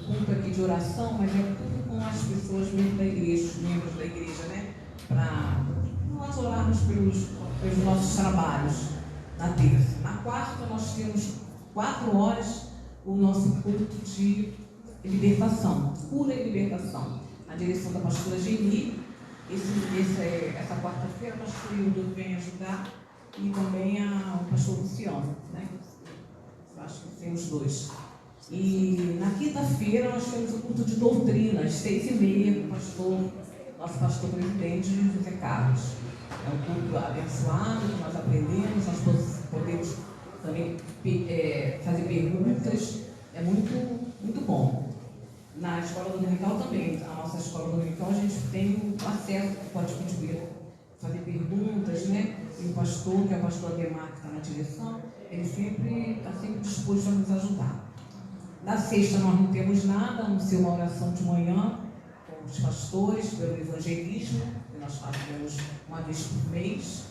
culto aqui de oração, mas é tudo com as pessoas mesmo da igreja, os membros da igreja, né? Para nós orarmos pelos nossos trabalhos na terça. Na quarta nós temos 4 horas o nosso culto de libertação, cura e libertação, na direção da pastora Geni. Essa quarta-feira o pastor Hildo vem ajudar e também o pastor Luciano, né? Eu acho que tem os dois. E na quinta-feira nós temos o culto de doutrina, às 6h30, com nosso pastor presidente José Carlos. É um culto abençoado, que nós aprendemos, nós podemos também fazer perguntas, é muito bom. Na escola dominical também, a nossa escola dominical, a gente tem acesso, pode pedir, fazer perguntas, né? E o pastor, que é o pastor Ademar, que está na direção, ele está sempre disposto a nos ajudar. Na sexta nós não temos nada, a não ser uma oração de manhã com os pastores pelo evangelismo, que nós fazemos uma vez por mês.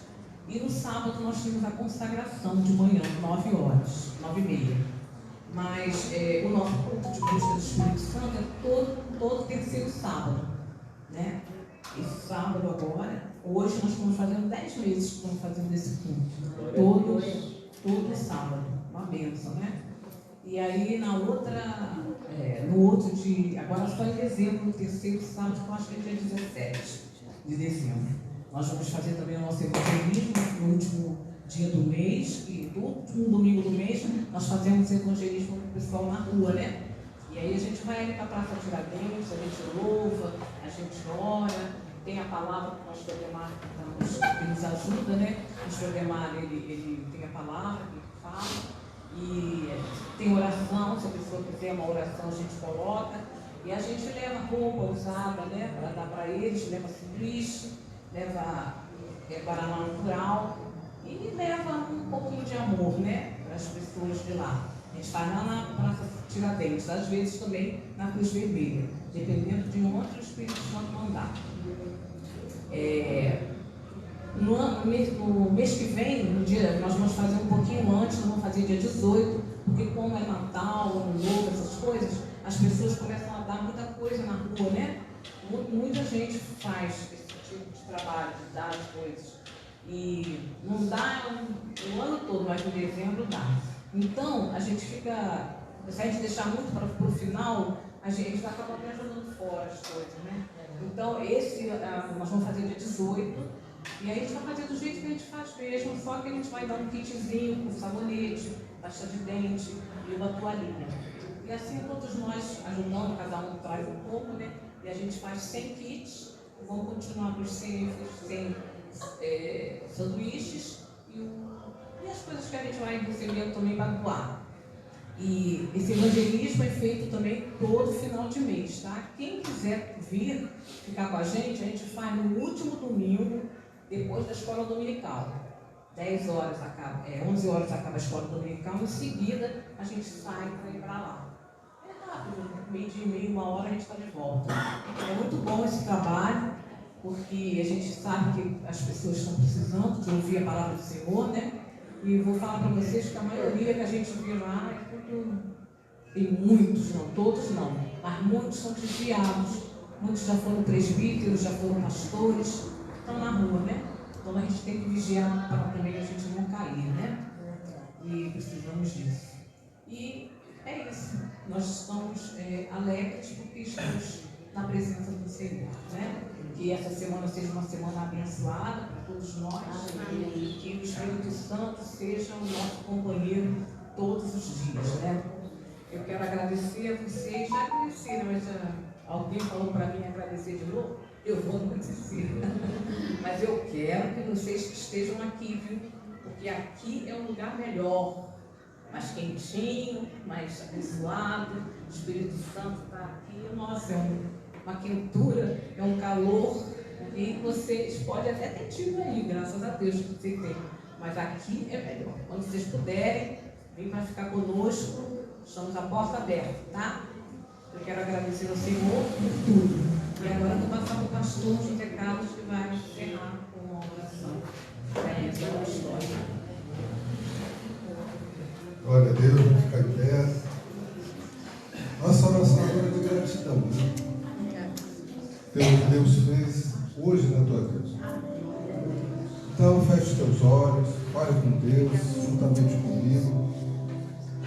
E no sábado nós temos a consagração de manhã, 9 horas, 9h30. Mas o nosso culto de busca do Espírito Santo é todo terceiro sábado, né? Esse sábado agora, hoje nós estamos fazendo 10 meses que estamos fazendo esse culto. Todo sábado, uma bênção, né? E aí no outro dia, agora só em dezembro, no terceiro sábado, que eu acho que é dia 17 de dezembro. Nós vamos fazer também o nosso evangelismo no último dia do mês, e no último domingo do mês nós fazemos evangelismo com o pessoal na rua, né? E aí a gente vai ali para a Praça Tiradentes, a gente louva, a gente ora, tem a palavra que o pastor Ademar que nos ajuda, né? O pastor Ademar, ele tem a palavra que ele fala, e tem oração, se a pessoa quiser uma oração a gente coloca, e a gente leva roupa usada, né? Para dar para eles, leva sanduíche, leva Guaraná natural e leva um pouquinho de amor, né, para as pessoas de lá. A gente faz lá na Praça Tiradentes, às vezes também na Cruz Vermelha, dependendo de onde o Espírito Santo mandar. No mês que vem, no dia, nós vamos fazer um pouquinho antes, nós vamos fazer dia 18, porque como é Natal, Ano Novo, essas coisas, as pessoas começam a dar muita coisa na rua, né? Muita gente faz esse tipo de trabalho, de dar as coisas. E não dá o ano todo, mas em dezembro dá. Então, a gente fica, se a gente deixar muito para o final, a gente vai acabar até jogando fora as coisas, né? Então, nós vamos fazer dia 18, e aí a gente vai fazer do jeito que a gente faz mesmo, só que a gente vai dar um kitzinho com sabonete, pasta de dente e uma toalhinha. E assim todos nós ajudando, cada um traz um pouco, né? E a gente faz 100 kits, e vamos continuar com os 100 sanduíches e as coisas que a gente vai recebendo também para doar. E esse evangelismo é feito também todo final de mês, tá? Quem quiser vir ficar com a gente faz no último domingo, depois da escola dominical. 10 horas acaba, 11 horas acaba a escola dominical, em seguida a gente sai para ir para lá. É rápido, meio dia e meio, 1 hora a gente está de volta. É muito bom esse trabalho, porque a gente sabe que as pessoas estão precisando de ouvir a palavra do Senhor, né? E vou falar para vocês que a maioria que a gente vê lá é tudo. Tem muitos, não todos não, mas muitos são desviados. Muitos já foram presbíteros, já foram pastores, estão na rua, né? Então a gente tem que vigiar para também a gente não cair, né? E precisamos disso. E é isso. Nós estamos alegres porque estamos na presença do Senhor, né? Que essa semana seja uma semana abençoada para todos nós. E que o Espírito Santo seja o nosso companheiro todos os dias, né? Eu quero agradecer a vocês, já agradeceram, mas alguém falou para mim agradecer de novo, eu vou agradecer. Mas eu quero que vocês estejam aqui, viu? Porque aqui é um lugar melhor, mais quentinho, mais abençoado, o Espírito Santo está aqui, nossa, é uma quentura, é um calor, e vocês podem até ter tido aí, graças a Deus que vocês têm, mas aqui é melhor. Quando vocês puderem, vem para ficar conosco, estamos a porta aberta, tá? Eu quero agradecer ao Senhor por tudo. E agora vou passar para o pastor de recados que vai encerrar com uma oração. Essa é a história. Glória a Deus, vamos ficar em pé. Nossa oração agora é de gratidão, né? Pelo que Deus fez hoje na tua vida. Então, feche os teus olhos, fale com Deus, juntamente comigo.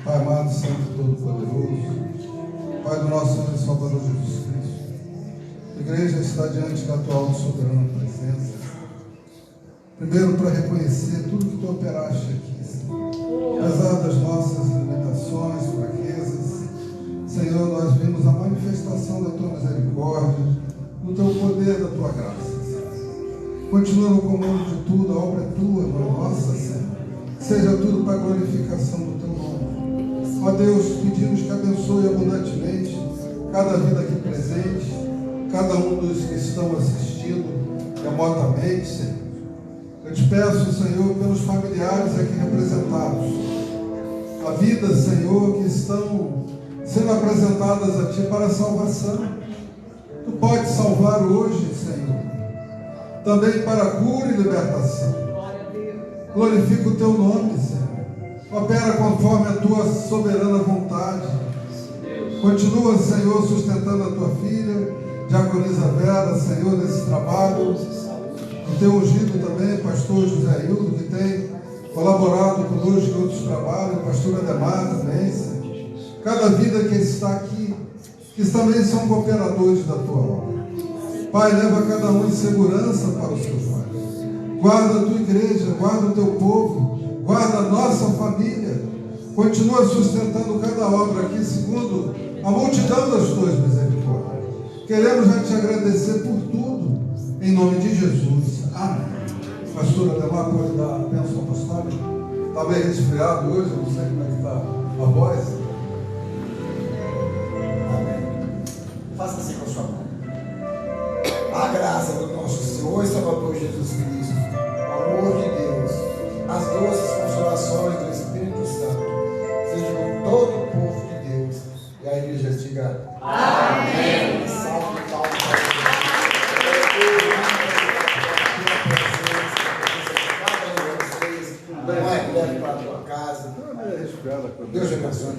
Pai amado, Santo Todo-Poderoso, Pai do nosso Senhor e Salvador Jesus Cristo, a igreja está diante da tua alta e soberana presença. Primeiro, para reconhecer tudo que tu operaste aqui, Senhor. Apesar das nossas limitações, fraquezas, Senhor, nós vimos a manifestação da tua misericórdia, do teu poder, da tua graça, Senhor. Continua no comando de tudo, a obra é tua, não é nossa, Senhor. Seja tudo para a glorificação do teu nome. Ó Deus, pedimos que abençoe abundantemente cada vida aqui presente, cada um dos que estão assistindo remotamente, Senhor. Eu te peço, Senhor, pelos familiares aqui representados, a vida, Senhor, que estão sendo apresentadas a Ti para a salvação. Tu podes salvar hoje, Senhor, também para a cura e libertação. Glorifica o Teu nome, Senhor. Opera conforme a Tua soberana vontade. Continua, Senhor, sustentando a Tua filha, Diaconisa Vera, Senhor, nesse trabalho. O Teu ungido também, pastor José Hildo, que tem colaborado conosco em outros trabalhos, pastor Ademar também, Senhor. Cada vida que está aqui, que também são cooperadores da Tua obra. Pai, leva cada um em segurança para os Teus olhos. Guarda a Tua igreja, guarda o Teu povo, guarda a nossa família. Continua sustentando cada obra aqui, segundo a multidão das Tuas misericórdias. Queremos já Te agradecer por tudo, em nome de Jesus. Amém. Pastor Ademar, pode dar a bênção apostólica? Está bem resfriado hoje, eu não sei como é que está a voz. Amém. Faça assim com a sua mão. A graça do nosso Senhor e Salvador Jesus Cristo, o Amém. Salve de palmas para Deus. Não é leve para a tua casa. Deus abençoe.